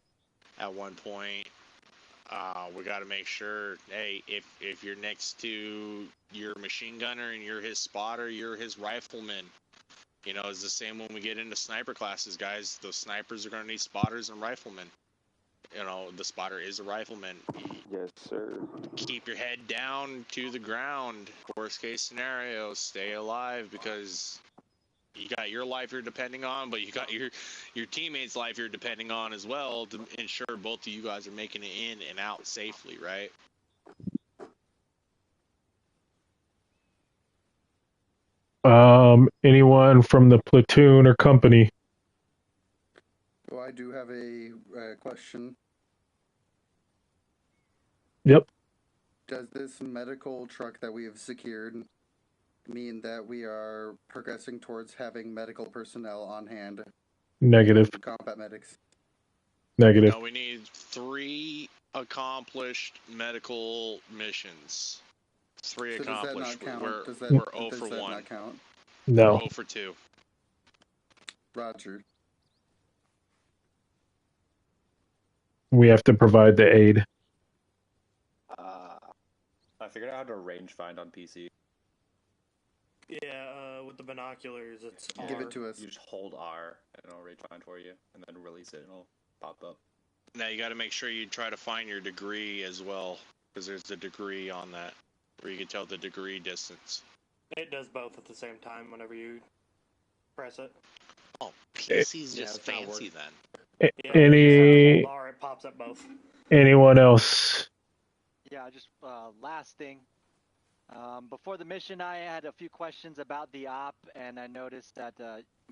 at one point. We got to make sure, hey, if you're next to your machine gunner and you're his spotter, you're his rifleman. It's the same when we get into sniper classes, guys. Those snipers are going to need spotters and riflemen. The spotter is a rifleman. Yes, sir. Keep your head down to the ground. Worst case scenario, stay alive because you got your life you're depending on, but you got your teammates' life you're depending on as well to ensure both of you guys are making it in and out safely, right? Anyone from the platoon or company? Well, I do have a question. Yep. Does this medical truck that we have secured mean that we are progressing towards having medical personnel on hand? Negative. Combat medics. Negative. No, we need 3 accomplished medical missions. 3 so accomplished. Does that not count? We're 0 for 1. Does that not count? No. We're 0 for 2. Roger. We have to provide the aid. I figured out how to range find on PC. Yeah, with the binoculars, it's Give R. it to us. You just hold R, and it'll range find for you, and then release it, and it'll pop up. Now you got to make sure you try to find your degree as well, because there's a degree on that, where you can tell the degree distance. It does both at the same time whenever you press it. Oh, PC's just fancy then. Yeah, Any R, it pops up both. anyone else? Yeah, just last thing. Before the mission, I had a few questions about the op, and I noticed that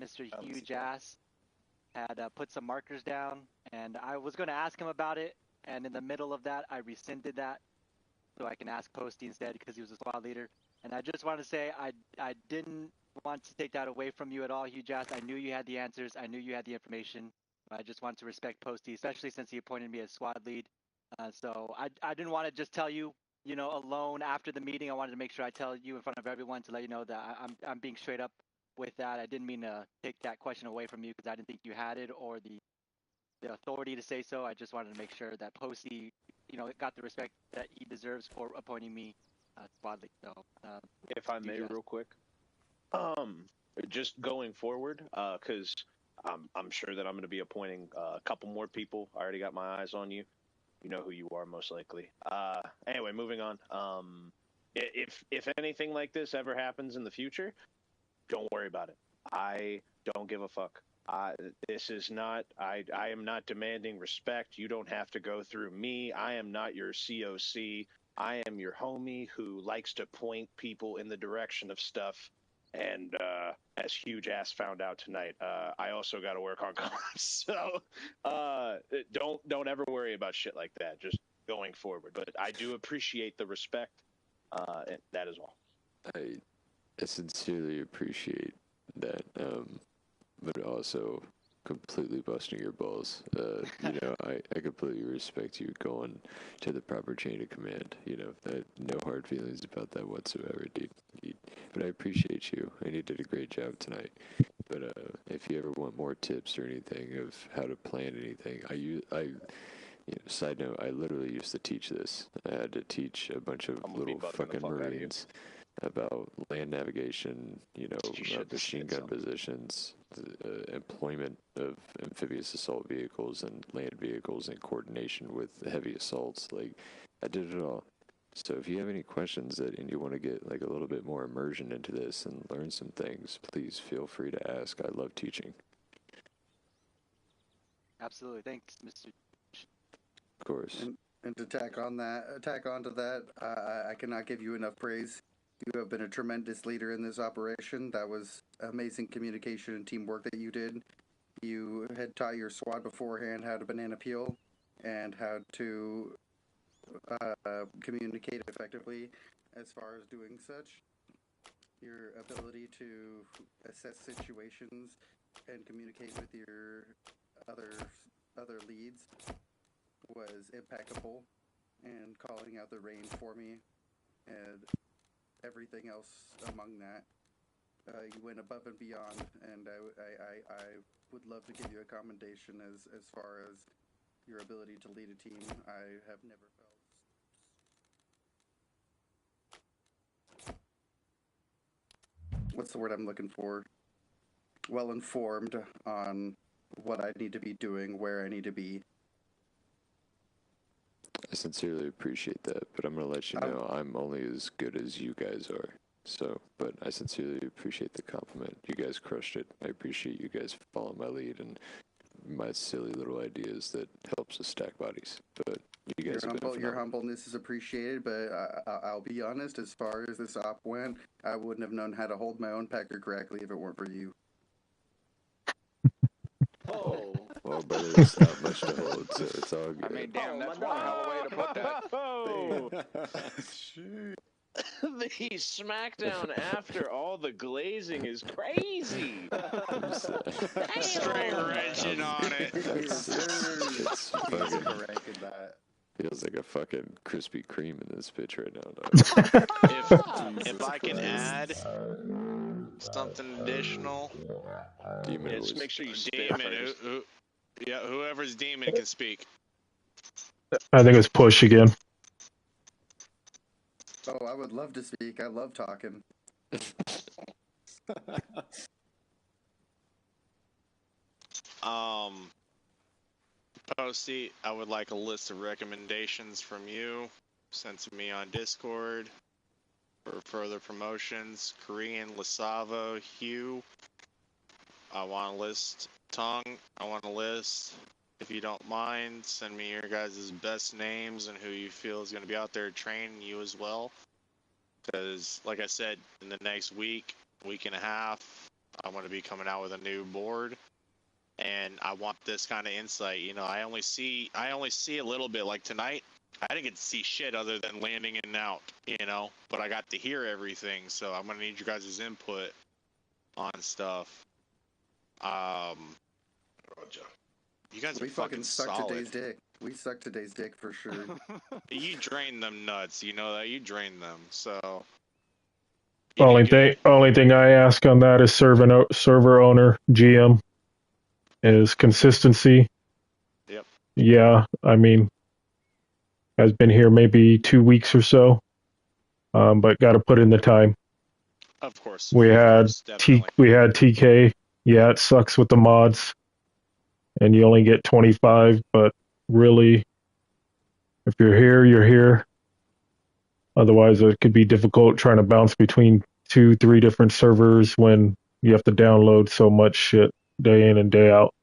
Mr. Huge Ass had put some markers down, and I was going to ask him about it, and in the middle of that, I rescinded that, so I can ask Posty instead because he was a squad leader. And I just want to say I didn't want to take that away from you at all, Huge Ass. I knew you had the answers. I knew you had the information. I just wanted to respect Posty, especially since he appointed me as squad lead. So I didn't want to just tell you, alone after the meeting. I wanted to make sure I tell you in front of everyone to let you know that I'm being straight up with that. I didn't mean to take that question away from you because I didn't think you had it or the authority to say so. I just wanted to make sure that Posty, got the respect that he deserves for appointing me squad lead. So, if I may, real quick, just going forward, because I'm sure that I'm going to be appointing a couple more people. I already got my eyes on you. You know who you are, most likely. Anyway, moving on. If anything like this ever happens in the future, don't worry about it. I don't give a fuck. This is not. I am not demanding respect. You don't have to go through me. I am not your COC. I am your homie who likes to point people in the direction of stuff. And as Huge Ass found out tonight, I also got to work on comms. So don't ever worry about shit like that. Just going forward. But I do appreciate the respect, and that is all. I sincerely appreciate that, but also completely busting your balls. I completely respect you going to the proper chain of command. No hard feelings about that whatsoever, dude. But I appreciate you, and you did a great job tonight. But if you ever want more tips or anything of how to plan anything, side note, I literally used to teach this. I had to teach a bunch of little fucking Marines about land navigation, machine gun positions, employment of amphibious assault vehicles and land vehicles in coordination with heavy assaults. Like, I did it all. So if you have any questions and you want to get like a little bit more immersion into this and learn some things, please feel free to ask. I love teaching. Absolutely. Thanks, Mr. Of course. And to tack onto that, I cannot give you enough praise. You have been a tremendous leader in this operation. That was amazing communication and teamwork that you did. You had taught your squad beforehand how to banana peel and how to communicate effectively as far as doing such. Your ability to assess situations and communicate with your other leads was impeccable, and calling out the range for me and everything else among that. You went above and beyond, and I would love to give you a commendation as far as your ability to lead a team. I have never felt, what's the word I'm looking for? Well informed on what I need to be doing, where I need to be. I sincerely appreciate that, but I'm going to let you know I'm only as good as you guys are. So, but I sincerely appreciate the compliment. You guys crushed it. I appreciate you guys following my lead and my silly little ideas that helps us stack bodies. But you guys have been phenomenal. Your humbleness is appreciated, but I'll be honest, as far as this op went, I wouldn't have known how to hold my own pecker correctly if it weren't for you. Oh. Well, brother, it's not much to hold, so it's all good. I mean, damn, that's one hell of a way to put that. Oh! The smackdown after all the glazing is crazy. Straight wrenching on it. It's fucking feels like a fucking Krispy Kreme in this bitch right now, dog. If I can add something additional, Demon just make sure you spit Demon, whoever's Demon can speak. I think it's push again. Oh, I would love to speak. I love talking. Posty, I would like a list of recommendations from you sent to me on Discord for further promotions. Korean, Lasavo, Hugh. I want a list. Tongue, I want a list. If you don't mind, send me your guys' best names and who you feel is going to be out there training you as well. Because, like I said, in the next week and a half, I'm going to be coming out with a new board. And I want this kind of insight. You know, I only see a little bit. Like tonight, I didn't get to see shit other than landing in and out, you know. But I got to hear everything, so I'm going to need your guys' input on stuff. You guys are fucking sucked solid. today's dick. We sucked today's dick for sure. You drain them nuts, you know that. You drain them. So Only thing I ask on that is server owner GM is consistency. Yep. Yeah, I mean, has been here maybe 2 weeks or so, but got to put in the time. Of course. We had TK. Yeah, it sucks with the mods, and you only get 25. But really, if you're here, you're here. Otherwise, it could be difficult trying to bounce between 2-3 different servers when you have to download so much shit day in and day out.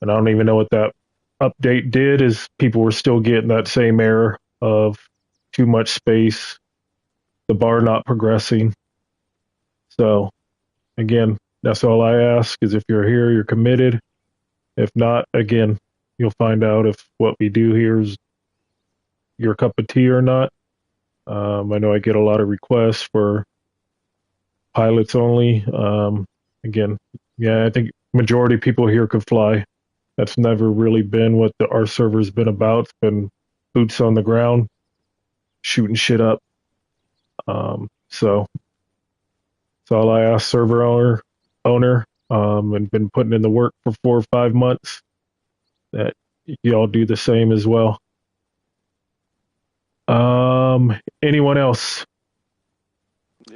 And I don't even know what that update did, is people were still getting that same error of too much space, the bar not progressing. So, again, that's all I ask, is if you're here, you're committed. If not, again, you'll find out if what we do here is your cup of tea or not. I know I get a lot of requests for pilots only. Again, yeah, I think majority of people here could fly. That's never really been what our server's been about. It's been boots on the ground, shooting shit up. So that's all I ask, server owner, and been putting in the work for 4 or 5 months, that y'all do the same as well. Anyone else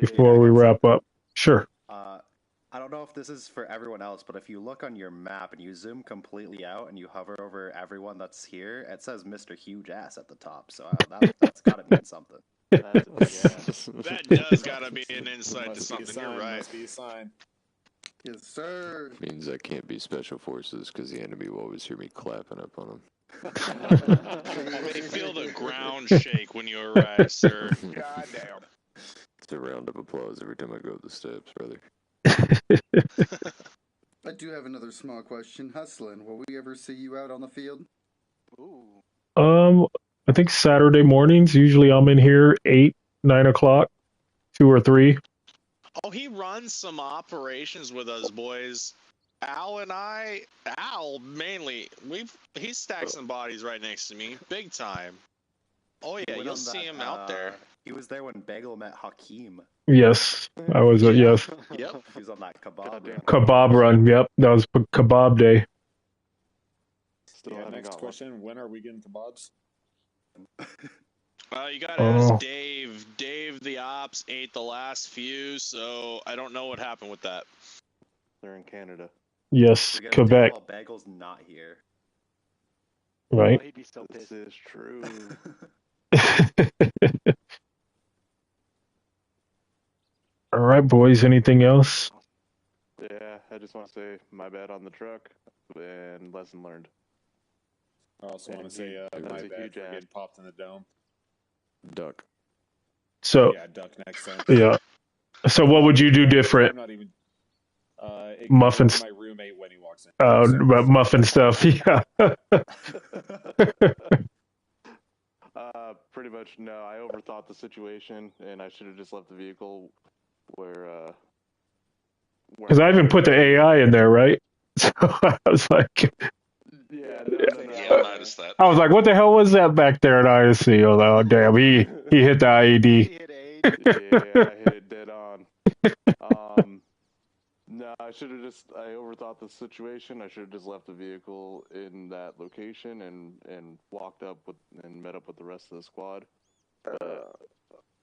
before we wrap up? Sure. I don't know if this is for everyone else, but if you look on your map and you zoom completely out and you hover over everyone that's here, it says Mr. Huge Ass at the top. So that's got to mean something. That does gotta be an insight to something. You're right. Must be a sign. Yes, sir. Means I can't be special forces because the enemy will always hear me clapping up on them. They feel the ground shake when you arrive, sir. God damn. It's a round of applause every time I go up the steps, brother. I do have another small question. Hustlin', will we ever see you out on the field? I think Saturday mornings. Usually, I'm in here 8, 9 o'clock, 2 or 3. Oh, he runs some operations with us, boys. Al and I, Al mainly, he stacks some bodies right next to me, big time. Oh yeah, you'll see him out there. He was there when Bagel met Hakeem. Yes, I was. Yes, Yep. He was on that kebab run. kebab run. Yep, that was kebab day. Next question: when are we getting kebabs? You gotta ask Dave. Dave, the ops, ate the last few, so I don't know what happened with that. They're in Canada. Yes, We gotta Quebec. do it while Bagel's not here. Right. Oh, he'd be so pissed. This is true. All right, boys. Anything else? Yeah, I just want to say my bad on the truck and lesson learned. I also want to say my bad for getting popped in the dome. Duck. So yeah, duck next time. Yeah. So what would you do different? I'm not even. Muffins. My roommate when he walks in. Muffin stuff. Yeah. Pretty much no. I overthought the situation, and I should have just left the vehicle where. Because I even put the AI in there, right? So I was like, yeah, I noticed that. I was like, what the hell was that back there at ISC? Oh, damn, he hit the IED. Yeah, I hit it dead on. No, I overthought the situation. I should have just left the vehicle in that location and walked up and met up with the rest of the squad.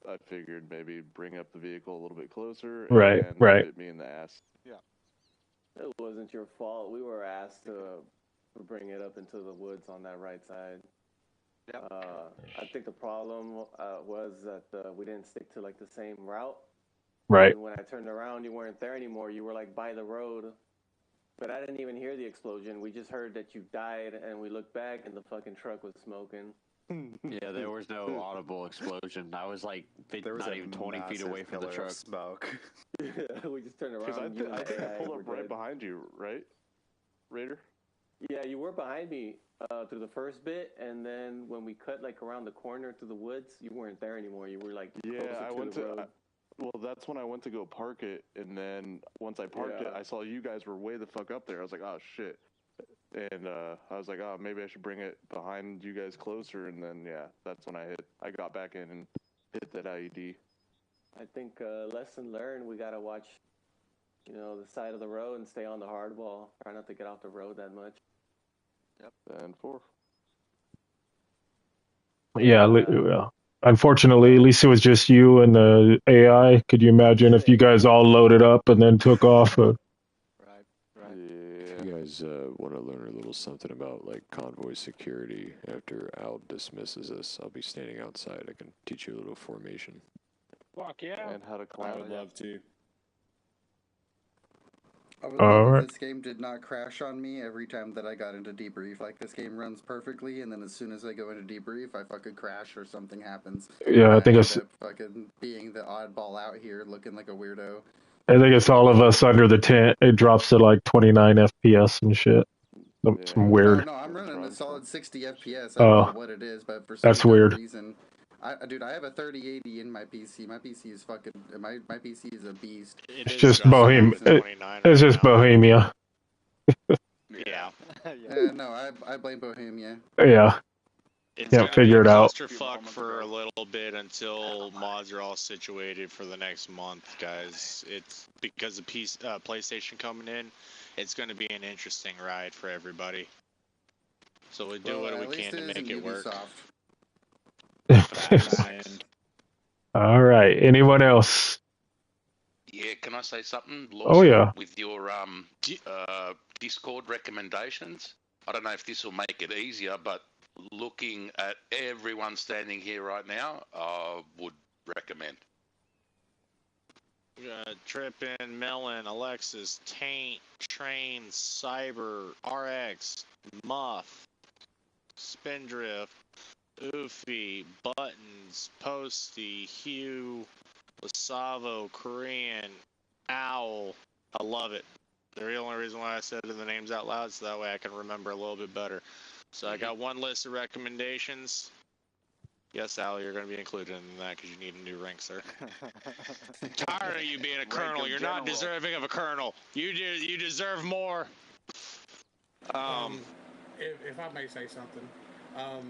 I figured maybe bring up the vehicle a little bit closer and bit me in the ass. Yeah. It wasn't your fault. We were asked to bring it up into the woods on that right side. Yep. I think the problem was that we didn't stick to like the same route. Right. And when I turned around, you weren't there anymore. You were like by the road. But I didn't even hear the explosion. We just heard that you died, and we looked back, and the fucking truck was smoking. Yeah, there was no audible explosion. I was like not even 20 feet away from the truck. Smoke. Yeah, we just turned around. Because I think I pulled up right behind you, right, Raider? Yeah, you were behind me through the first bit, and then when we cut like around the corner to the woods, you weren't there anymore. You were like closer to the road. Well, that's when I went to go park it, and then once I parked it, I saw you guys were way the fuck up there. I was like, oh shit. And I was like, oh, maybe I should bring it behind you guys closer. And then, yeah, that's when I got back in and hit that IED. I think lesson learned, we got to watch, the side of the road and stay on the hardball. Try not to get off the road that much. Yep. And 4. Yeah. Unfortunately, at least it was just you and the AI. Could you imagine if you guys all loaded up and then took off? Right. If you guys want to learn a little something about like convoy security after Al dismisses us, I'll be standing outside. I can teach you a little formation. Fuck yeah. And how to climb. I would love to. I would love if this game did not crash on me every time that I got into debrief. Like, this game runs perfectly, and then as soon as I go into debrief, I fucking crash or something happens. Yeah, I think I it's end up fucking being the oddball out here, looking like a weirdo. I think it's all of us under the tent. It drops to like 29 FPS and shit. Some weird. No, I'm running a solid 60 FPS. I don't know what it is, but for some reason, I have a 3080 in my PC. My PC is fucking. My PC is a beast. It's just Bohemia. It's just Bohemia. Yeah. No, I blame Bohemia. Yeah. It's figure it out. Clusterfuck for a little bit until mods are all situated for the next month, guys. It's because of PlayStation coming in. It's going to be an interesting ride for everybody. So we do what we can to make it work. All right. Anyone else? Yeah, can I say something? Lawson, oh yeah. With your Discord recommendations, I don't know if this will make it easier, but looking at everyone standing here right now, I would recommend. Trippin, Melon, Alexis, Taint, Train, Cyber, RX, Muff, Spindrift, Oofy, Buttons, Posty, Hugh, Lasavo, Korean, Owl. I love it. They're the only reason why I said the names out loud, so that way I can remember a little bit better. So I got one list of recommendations. Yes, Al, you're going to be included in that because you need a new rank, sir. Tired of you being a colonel. You're not deserving of a colonel. You deserve more. If I may say something.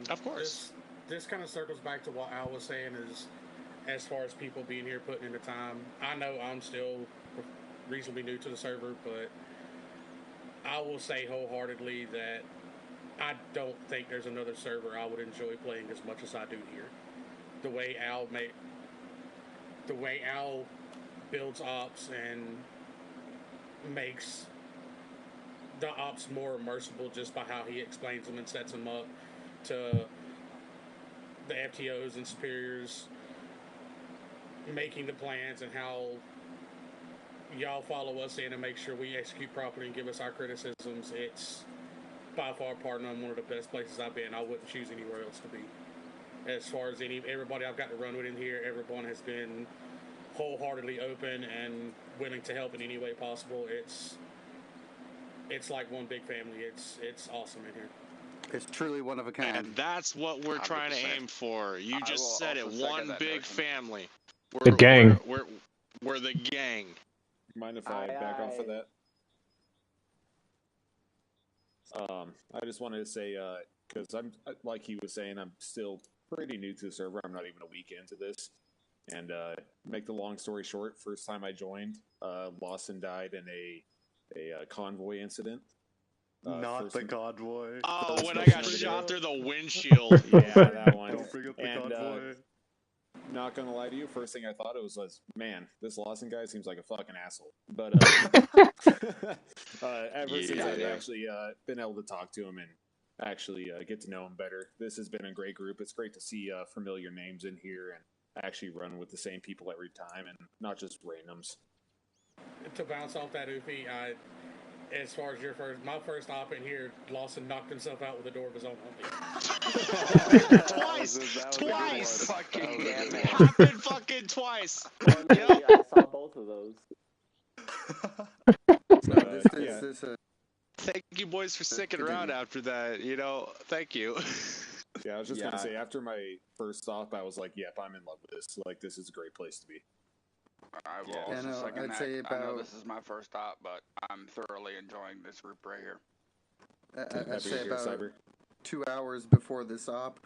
Of course. This kind of circles back to what Al was saying is, as far as people being here putting in the time. I know I'm still reasonably new to the server, but I will say wholeheartedly that I don't think there's another server I would enjoy playing as much as I do here. The way Al builds ops and makes the ops more immersible just by how he explains them and sets them up to the FTOs and superiors making the plans and how y'all follow us in and make sure we execute properly and give us our criticisms. It's by far, pardon, one of the best places I've been. I wouldn't choose anywhere else to be. As far as everybody I've got to run with in here, everyone has been wholeheartedly open and willing to help in any way possible. It's like one big family. It's awesome in here. It's truly one of a kind. And that's what we're trying to aim for. You just said it. One big family. The gang. We're the gang. Mind if I back off of that? I just wanted to say, because I'm like he was saying, I'm still pretty new to the server. I'm not even a week into this, and make the long story short, first time I joined, Lawson died in a convoy incident. Not the convoy. Oh, when I got shot through the windshield. Yeah, that one. Don't bring up the convoy. Not gonna lie to you, first thing I thought it was, man, this Lawson guy seems like a fucking asshole. But ever since I've actually been able to talk to him and actually get to know him better, this has been a great group. It's great to see familiar names in here and actually run with the same people every time and not just randoms. To bounce off that, Oofy, as far as my first op in here, Lawson knocked himself out with the door of his own home. Twice! Fucking damn it. Happened fucking twice! Yep. I saw both of those. Thank you, boys, for sticking around after that. Thank you. Yeah, I was just gonna say, after my first stop, I was like, yep, I'm in love with this. Like, this is a great place to be. I will also second that. I know this is my first stop, but I'm thoroughly enjoying this group right here. I'd say about 2 hours before this op,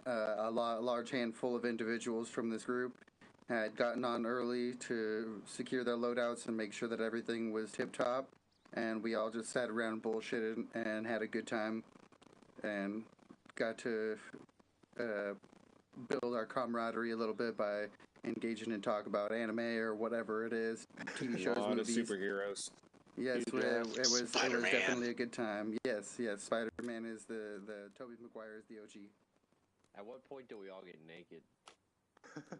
a large handful of individuals from this group had gotten on early to secure their loadouts and make sure that everything was tip-top, and we all just sat around bullshitted and had a good time and got to build our camaraderie a little bit by engaging in talk about anime or whatever it is, TV shows, movies, superheroes. Yes, it was definitely a good time. Yes, Spider-Man is the Tobey Maguire is the OG. At what point do we all get naked?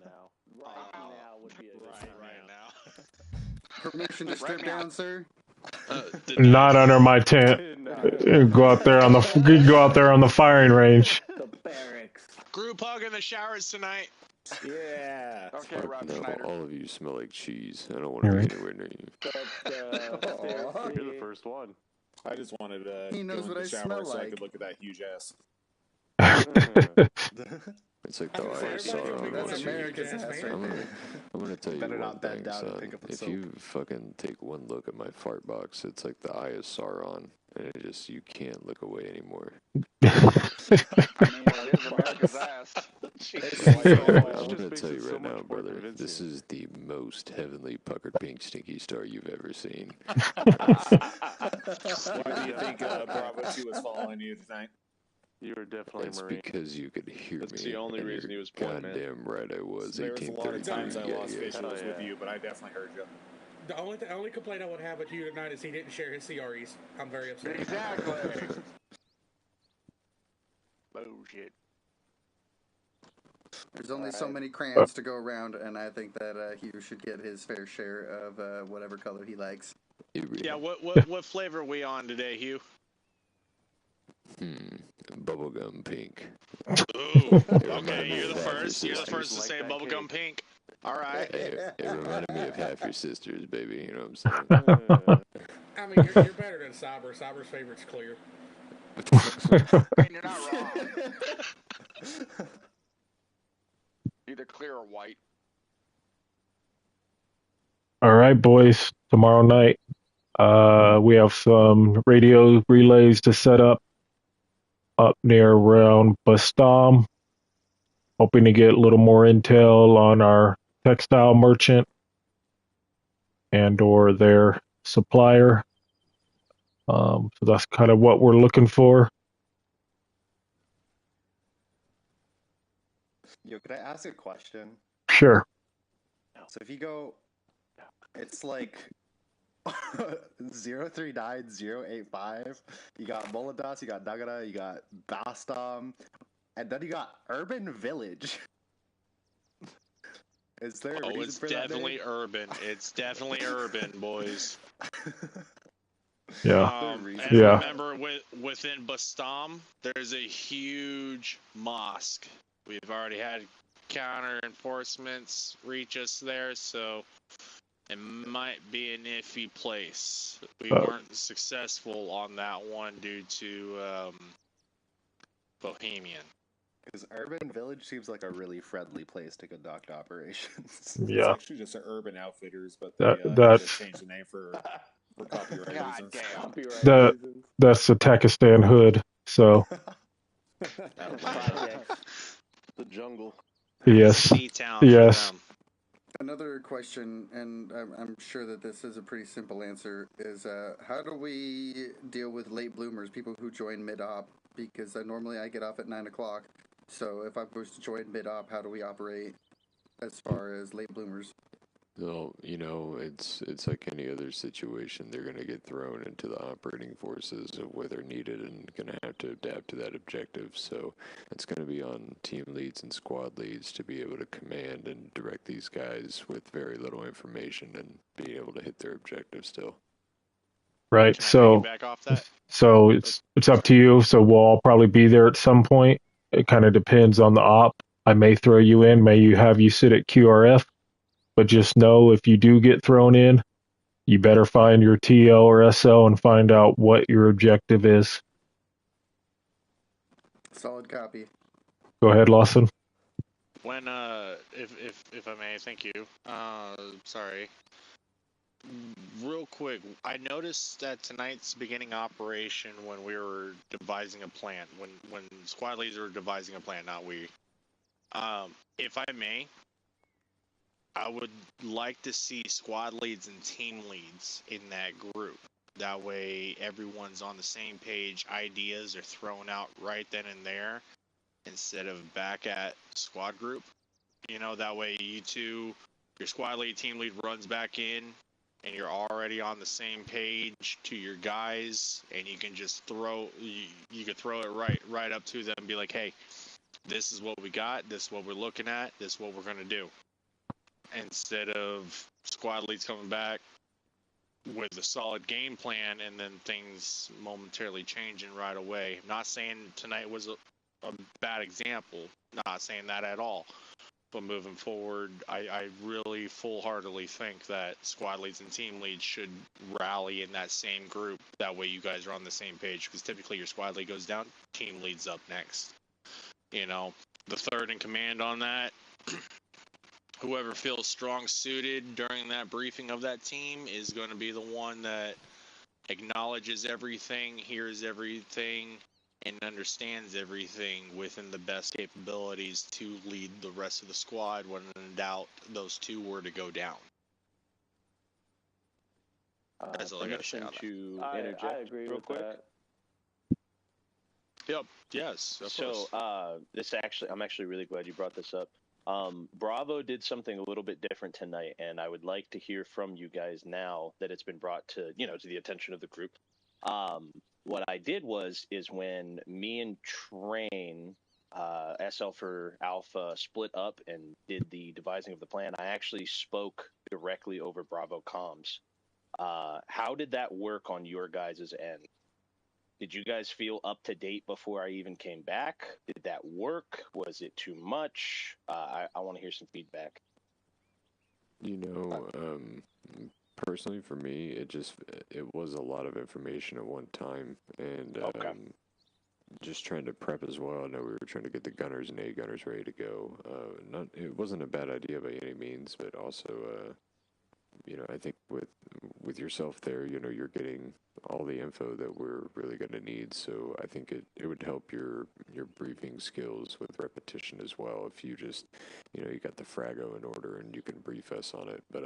Now. Right now would be a good time. Right now. Permission to strip down, sir? Not under my tent. Go out there on the firing range. The barracks. Group hug in the showers tonight. Yeah. Okay, Rob No, Schneider. all of you smell like cheese. I don't want to be anywhere near you. You're the first one. I just wanted to He knows go in what the shower I smell so I like. could look at that huge ass. It's like the eye of Sauron. That's America's ass right there. I'm gonna tell you Better one not bend thing, down and son. pick up the If soap. you fucking take one look at my fart box, it's like the eye of Sauron, and you can't look away anymore. I mean, it is America's ass. I'm gonna tell you right now, brother. This is the most heavenly puckered pink stinky star you've ever seen. Why do you think Bravo 2 was following you tonight? You were definitely That's a Marine. because you could hear me. That's the only and reason you're he was pointing, man. goddamn right I was. There was a lot of 1833. times I lost Yeah. visuals with you, but I definitely heard you. The only complaint I would have with you tonight is he didn't share his CREs. I'm very upset. Exactly. Bullshit. There's only so many crayons to go around, and I think that Hugh should get his fair share of whatever color he likes. Yeah, what flavor are we on today, Hugh? Bubblegum pink. Ooh, okay, you're the first. You're the first to say bubblegum pink. All right. It reminded me of half your sisters, baby. You know what I'm saying? I mean, you're better than Cyber. Cyber's favorite's clear. I mean, you're not wrong. Either clear or white. All right, boys. Tomorrow night, we have some radio relays to set up near around Bastam. Hoping to get a little more intel on our textile merchant and or their supplier. So that's kind of what we're looking for. Yo, could I ask a question? Sure. So if you go, it's like 039085. You got Moladas, you got Nagara, you got Bastam, and then you got Urban Village. Is there a reason it's for definitely that urban. It's definitely urban, boys. Yeah. And Yeah. remember, within Bastam, there's a huge mosque. We've already had counter enforcements reach us there, so it might be an iffy place. We weren't successful on that one due to Bohemian. Because Urban Village seems like a really friendly place to conduct operations. Yeah. It's actually just an Urban Outfitters, but they had to change the name for copyright reasons. That's the Takistan hood. So The jungle. yes, C-town yes. Another question, and I'm sure that this is a pretty simple answer, is how do we deal with late bloomers, people who join mid-op? Because normally I get off at 9 o'clock, so if I was to join mid-op, how do we operate as far as late bloomers? Well, you know, it's like any other situation. They're going to get thrown into the operating forces where they're needed and going to have to adapt to that objective. So it's going to be on team leads and squad leads to be able to command and direct these guys with very little information and be able to hit their objective still. Right. So it's up to you. So we'll all probably be there at some point. It kind of depends on the op. I may throw you in, may you have you sit at QRF. But just know if you do get thrown in, you better find your TL or SL and find out what your objective is. Solid copy. Go ahead, Lawson. When if I may, thank you. Sorry. Real quick, I noticed that tonight's beginning operation when we were devising a plan, when squad leaders were devising a plan, not we. If I may, I would like to see squad leads and team leads in that group. That way everyone's on the same page, ideas are thrown out right then and there instead of back at squad group. You know, that way you two, your squad lead, team lead runs back in and you're already on the same page to your guys and you can just you could throw it right up to them and be like, hey, this is what we got, this is what we're looking at, this is what we're going to do. Instead of squad leads coming back with a solid game plan and then things momentarily changing right away. I'm not saying tonight was a bad example, not saying that at all. But moving forward, I really full-heartedly think that squad leads and team leads should rally in that same group. That way you guys are on the same page, because typically your squad lead goes down, team leads up next. You know, the third in command on that, whoever feels strong suited during that briefing of that team is going to be the one that acknowledges everything, hears everything, and understands everything within the best capabilities to lead the rest of the squad when in doubt those two were to go down. That's all I got to say on that. I agree real quick. That. Yep. Yes. Of course. I'm actually really glad you brought this up. Bravo did something a little bit different tonight, and I would like to hear from you guys now that it's been brought to the attention of the group. What I did is when me and Train, SL for Alpha, split up and did the devising of the plan, I actually spoke directly over Bravo comms. How did that work on your guys' end? Did you guys feel up to date before I even came back? Did that work? Was it too much? I want to hear some feedback. You know, personally for me, it was a lot of information at one time, and just trying to prep as well. I know we were trying to get the gunners and A gunners ready to go. It wasn't a bad idea by any means, but also, you know, I think with yourself there, you know, you're getting all the info that we're really going to need. So I think it would help your briefing skills with repetition as well. If you just, you know, you got the frago in order and you can brief us on it. But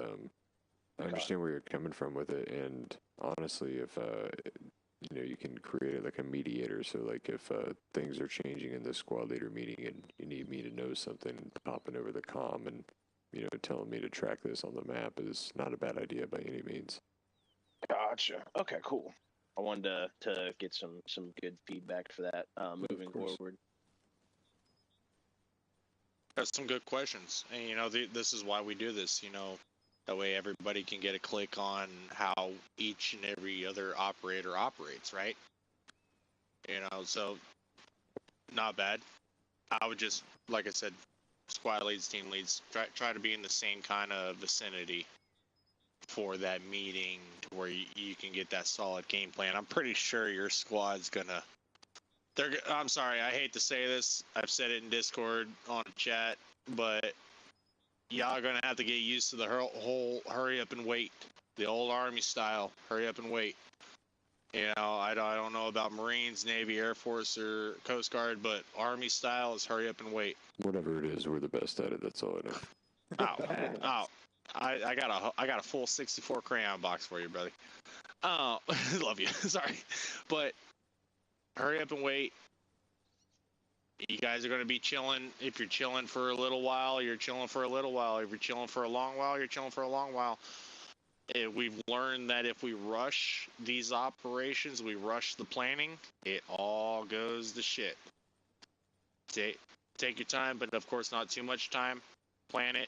I understand where you're coming from with it. And honestly, if you know, you can create like a mediator. So like if things are changing in the squad leader meeting and you need me to know something, popping over the comm and, you know, telling me to track this on the map is not a bad idea by any means. Gotcha. Okay, cool. I wanted to get some good feedback for that moving forward. That's some good questions, and you know, this is why we do this. You know, that way everybody can get a click on how each and every other operator operates, right? You know, so not bad. I would just, like I said, squad leads, team leads, try to be in the same kind of vicinity for that meeting to where you can get that solid game plan. I'm pretty sure your squad's gonna. I'm sorry, I hate to say this. I've said it in Discord on chat, but y'all are gonna have to get used to the whole hurry up and wait, the old Army style, hurry up and wait. You know, I don't know about Marines, Navy, Air Force, or Coast Guard, but Army style is hurry up and wait. Whatever it is, we're the best at it. That's all I know. I got a full 64 crayon box for you, brother. Love you. Sorry, but hurry up and wait. You guys are going to be chilling. If you're chilling for a little while, you're chilling for a little while. If you're chilling for a long while, you're chilling for a long while. We've learned that if we rush these operations, we rush the planning, it all goes to shit. Take your time, but of course not too much time. Plan it.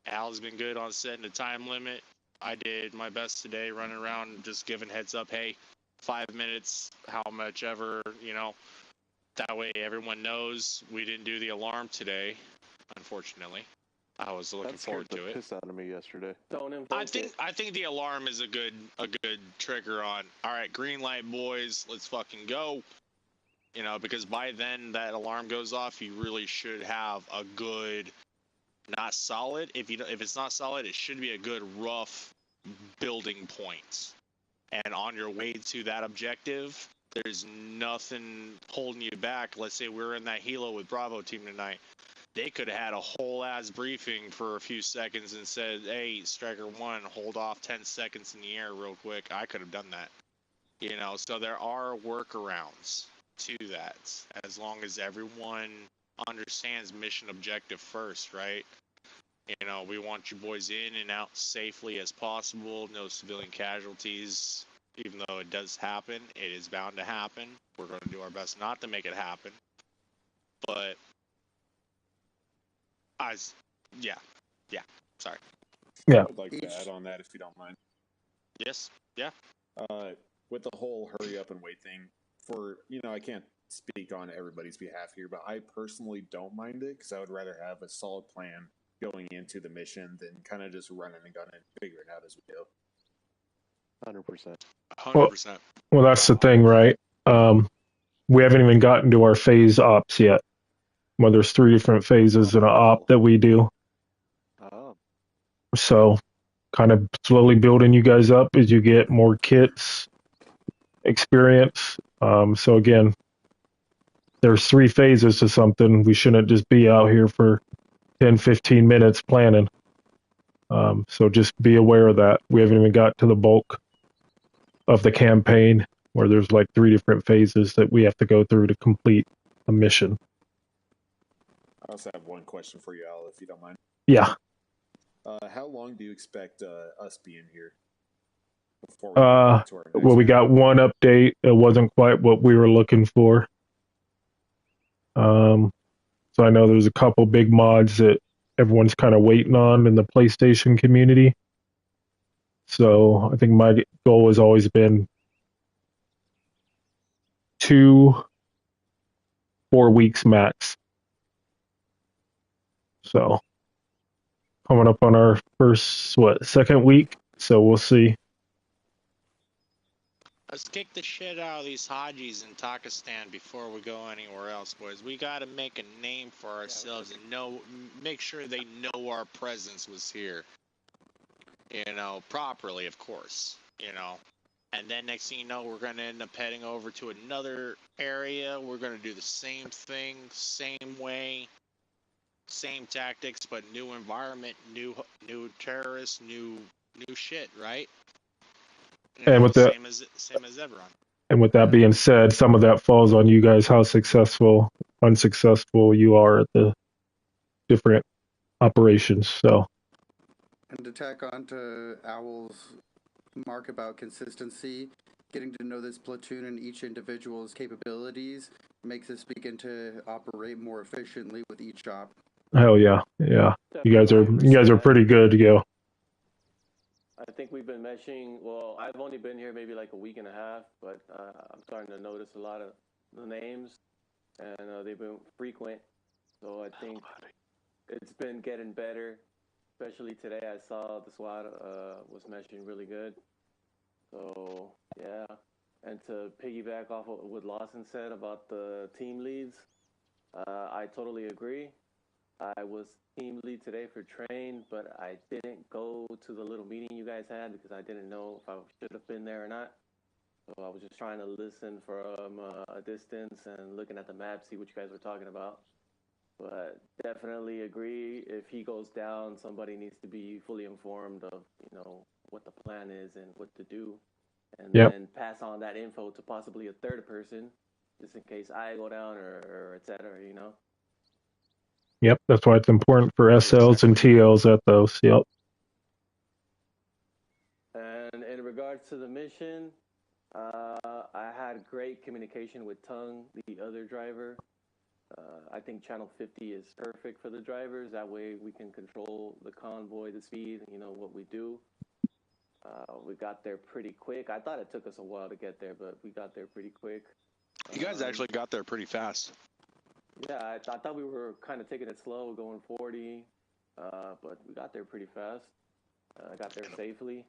Al's been good on setting a time limit. I did my best today, running around, just giving heads up, hey, 5 minutes, how much ever, you know. That way everyone knows we didn't do the alarm today, unfortunately. I was looking forward to it. Piss out of me yesterday. I think the alarm is a good trigger on. All right, green light, boys. Let's fucking go. You know, because by then that alarm goes off, you really should have a good, not solid. If it's not solid, it should be a good rough building point. And on your way to that objective, there's nothing holding you back. Let's say we're in that helo with Bravo team tonight. They could have had a whole ass briefing for a few seconds and said, hey, Striker 1, hold off 10 seconds in the air real quick. I could have done that. You know, so there are workarounds to that, as long as everyone understands mission objective first, right? You know, we want you boys in and out safely as possible, no civilian casualties. Even though it does happen, it is bound to happen. We're going to do our best not to make it happen. But sorry. Yeah. I would like to add on that if you don't mind. Yes. Yeah. With the whole hurry up and wait thing, I can't speak on everybody's behalf here, but I personally don't mind it because I would rather have a solid plan going into the mission than kind of just running and gunning and figuring out as we go. 100%. 100%. Well, that's the thing, right? We haven't even gotten to our phase ops yet. Well, there's 3 different phases in an op that we do. Oh. So, kind of slowly building you guys up as you get more kits, experience. So again, there's 3 phases to something. We shouldn't just be out here for 10, 15 minutes planning. So just be aware of that. We haven't even got to the bulk of the campaign where there's like 3 different phases that we have to go through to complete a mission. I also have one question for you, Al, if you don't mind. Yeah. How long do you expect us being here? Before we to our next well, we got one update. It wasn't quite what we were looking for. So I know there's a couple big mods that everyone's kind of waiting on in the PlayStation community. So I think my goal has always been 4 weeks max. So coming up on our second week. So we'll see. Let's kick the shit out of these Hajis in Pakistan before we go anywhere else, boys. We got to make a name for ourselves and make sure they know our presence was here. Properly, of course. And then next thing you know, we're going to end up heading over to another area. We're going to do the same thing, same way, same tactics, but new environment, new terrorists, new shit, right? And with that, same as everyone. And with that being said, some of that falls on you guys, how successful, unsuccessful you are at the different operations. So, and to tack on to Owl's mark about consistency, getting to know this platoon and each individual's capabilities makes us begin to operate more efficiently with each job. Hell yeah, yeah. You guys are pretty good to go. I think we've been meshing. Well, I've only been here maybe like a week and a half, but I'm starting to notice a lot of the names, and they've been frequent. So I think it's been getting better. Especially today, I saw the SWAT was meshing really good. So yeah, and to piggyback off of what Lawson said about the team leads, I totally agree. I was team lead today for train, but I didn't go to the little meeting you guys had because I didn't know if I should have been there or not. So I was just trying to listen from a distance and looking at the map, see what you guys were talking about. But definitely agree, if he goes down, somebody needs to be fully informed of, what the plan is and what to do. And then pass on that info to possibly a third person, just in case I go down or et cetera, Yep, that's why it's important for SLs and TLs at those. Yep. And in regards to the mission, I had great communication with Tung, the other driver. I think channel 50 is perfect for the drivers. That way we can control the convoy, the speed, what we do. We got there pretty quick. I thought it took us a while to get there, but we got there pretty quick. You guys actually got there pretty fast. Yeah, I thought we were kind of taking it slow, going 40, but we got there pretty fast. Got there safely.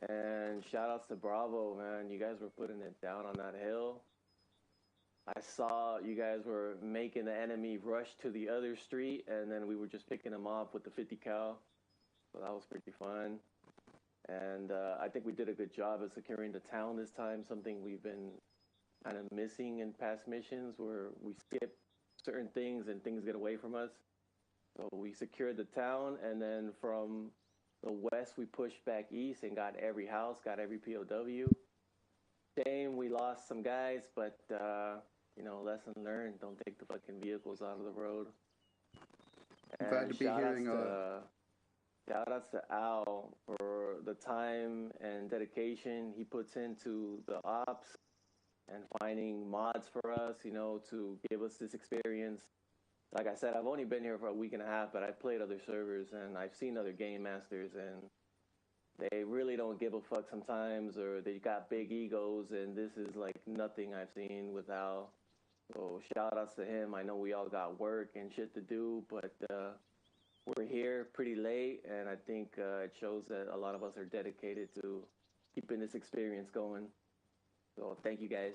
And shout outs to Bravo, man. You guys were putting it down on that hill. I saw you guys were making the enemy rush to the other street, and then we were just picking them off with the 50 cal. So that was pretty fun. And I think we did a good job of securing the town this time, something we've been kind of missing in past missions where we skip certain things and things get away from us. So we secured the town, and then from the west we pushed back east and got every house, got every POW. Shame we lost some guys, but lesson learned, don't take the fucking vehicles out of the road. I'm glad to be hearing shout outs to Al for the time and dedication he puts into the ops and finding mods for us, to give us this experience. Like I said, I've only been here for a week and a half, but I've played other servers and I've seen other game masters, and they really don't give a fuck sometimes, or they got big egos, and this is like nothing I've seen with Al. So shout outs to him. I know we all got work and shit to do, but we're here pretty late, and I think it shows that a lot of us are dedicated to keeping this experience going. So thank you guys.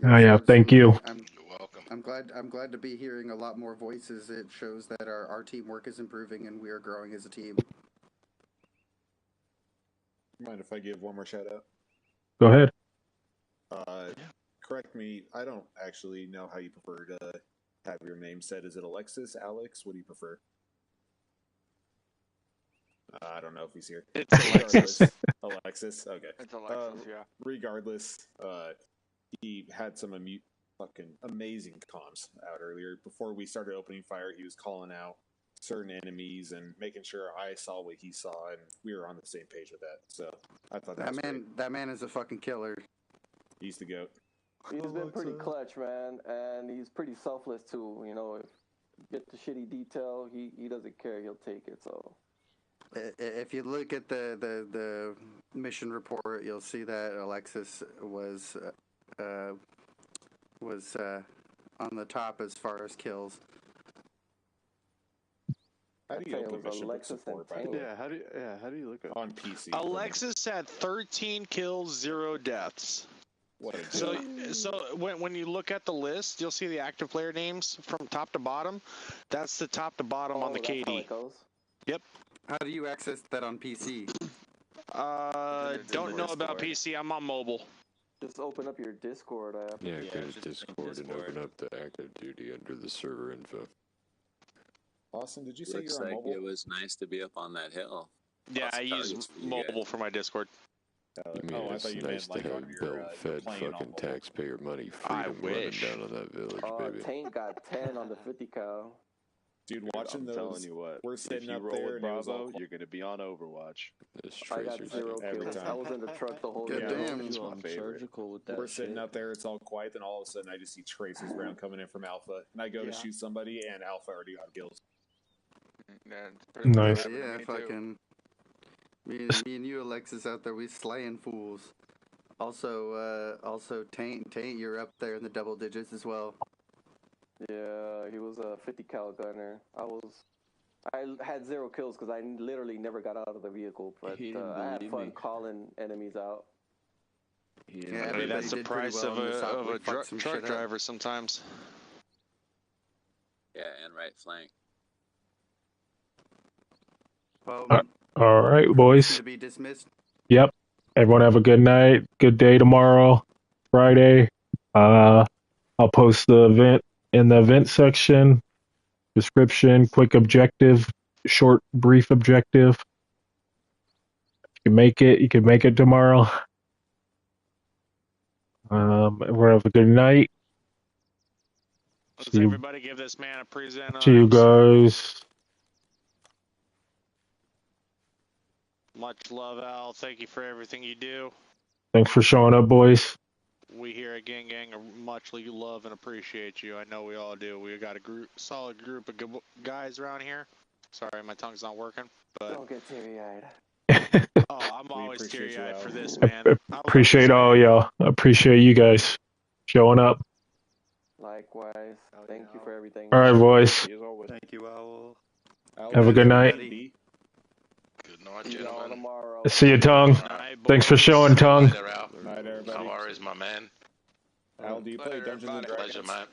Oh yeah, thank you. You're welcome. I'm glad to be hearing a lot more voices. It shows that our teamwork is improving and we are growing as a team. Mind if I give one more shout out? Go ahead. Correct me, I don't actually know how you prefer to have your name said. Is it Alexis, Alex? What do you prefer? I don't know if he's here. It's Alexis. Alexis, okay. It's Alexis, yeah. Regardless, he had some fucking amazing comms out earlier. Before we started opening fire, he was calling out certain enemies and making sure I saw what he saw, and we were on the same page with that. So I thought that man is a fucking killer. He's the GOAT. He's been pretty clutch, man, and he's pretty selfless too. If you get the shitty detail, he doesn't care. He'll take it. So if you look at the mission report, you'll see that Alexis was was on the top as far as kills. How do you open mission book support, by the way? Yeah, how do you look at on PC? Alexis had 13 kills, 0 deaths. What a So when you look at the list, you'll see the active player names from top to bottom. That's the top to bottom on the that's KD. how it goes? Yep. How do you access that on PC? Don't know about PC. I'm on mobile. Just open up your Discord app. Yeah, go to Discord and open up the active duty under the server info. Austin, did you say Looks you're on like mobile? it was nice to be up on that hill. Yeah, Lots I of use targets for you mobile guys. for my Discord. You mean I it's thought you nice meant like to on have your, belt-fed playing on fucking mobile. taxpayer money I freedom running wish. down on that village, baby. Tank got 10 on the 50 cal. Dude, watching I'm those, telling you what. we're If sitting you up roll there with and it was all Bravo, you're going to be on Overwatch. This I got tracer's 0 every kills. time. I was in the truck the whole Good day. damn. It's You my on favorite. surgical with that We're sitting shit? up there, it's all quiet, then all of a sudden I just see tracers round coming in from Alpha, and I go to shoot somebody, and Alpha already got kills. Nice. Yeah, fucking. Me and you, Alexis, out there, we slaying fools. Also, Taint, you're up there in the double digits as well. Yeah, he was a 50 cal gunner. I had 0 kills because I literally never got out of the vehicle, but He didn't I had believe fun me. calling enemies out. Yeah, Hey, that's the did pretty price well of in the South. a We fucked some truck shit up. driver sometimes. Yeah, and right flank. Well, All right, permission boys. to be dismissed. Yep. Everyone have a good night. Good day tomorrow, Friday. I'll post the event in the event section. Description, quick objective, short, brief objective. If you make it, you can make it tomorrow. Everyone have a good night. Let's everybody give this man a present. See you guys. Much love, Al. Thank you for everything you do. Thanks for showing up, boys. We here at Gang muchly love and appreciate you. I know we all do. We got a solid group of good guys around here. Sorry, my tongue's not working. But Don't get teary-eyed. I'm always teary-eyed for this, I man. appreciate all y'all. I appreciate you guys showing up. Likewise. Thank you for everything. All right, boys. Thank you, Owl. Have a good night. Good night, gentlemen. Tomorrow. See you, Tongue. Thanks for showing, Tongue. Later, Al. Night, everybody. No worries, my man. Al, do you play Dungeons and Dragons? Pleasure, mate.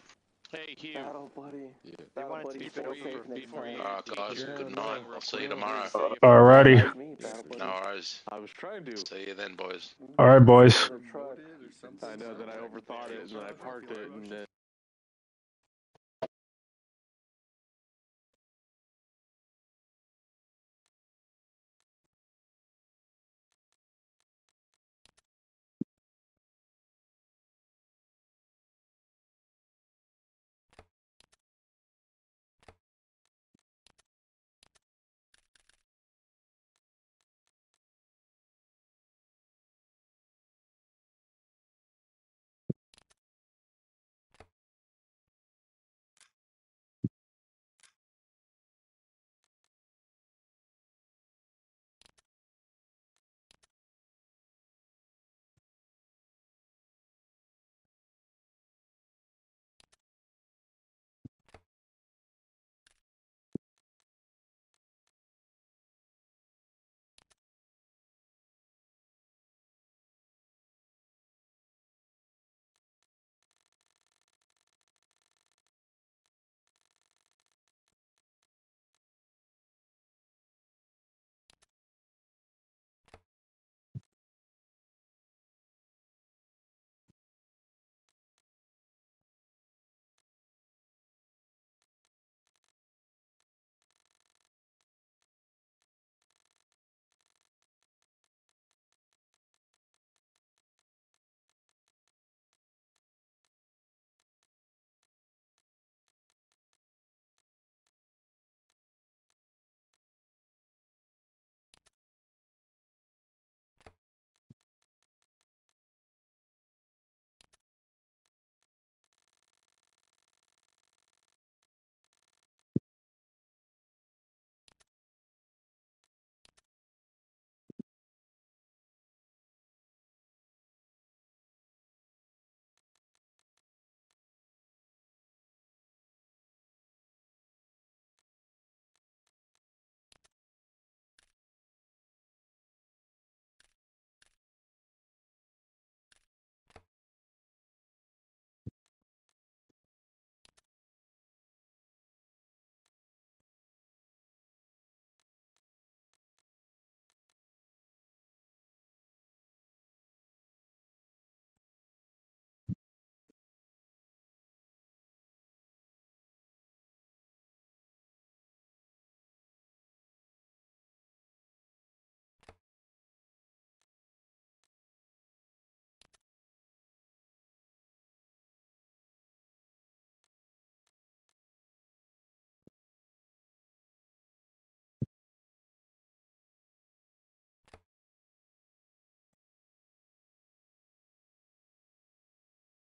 Hey, Hugh. Battle buddy. Yeah. Battle buddy. Before you, Alright, guys. Good night. I'll see you tomorrow. Alrighty. No worries. I was trying to. See you then, boys. All right, boys. I know that I overthought it and then I parked it and then.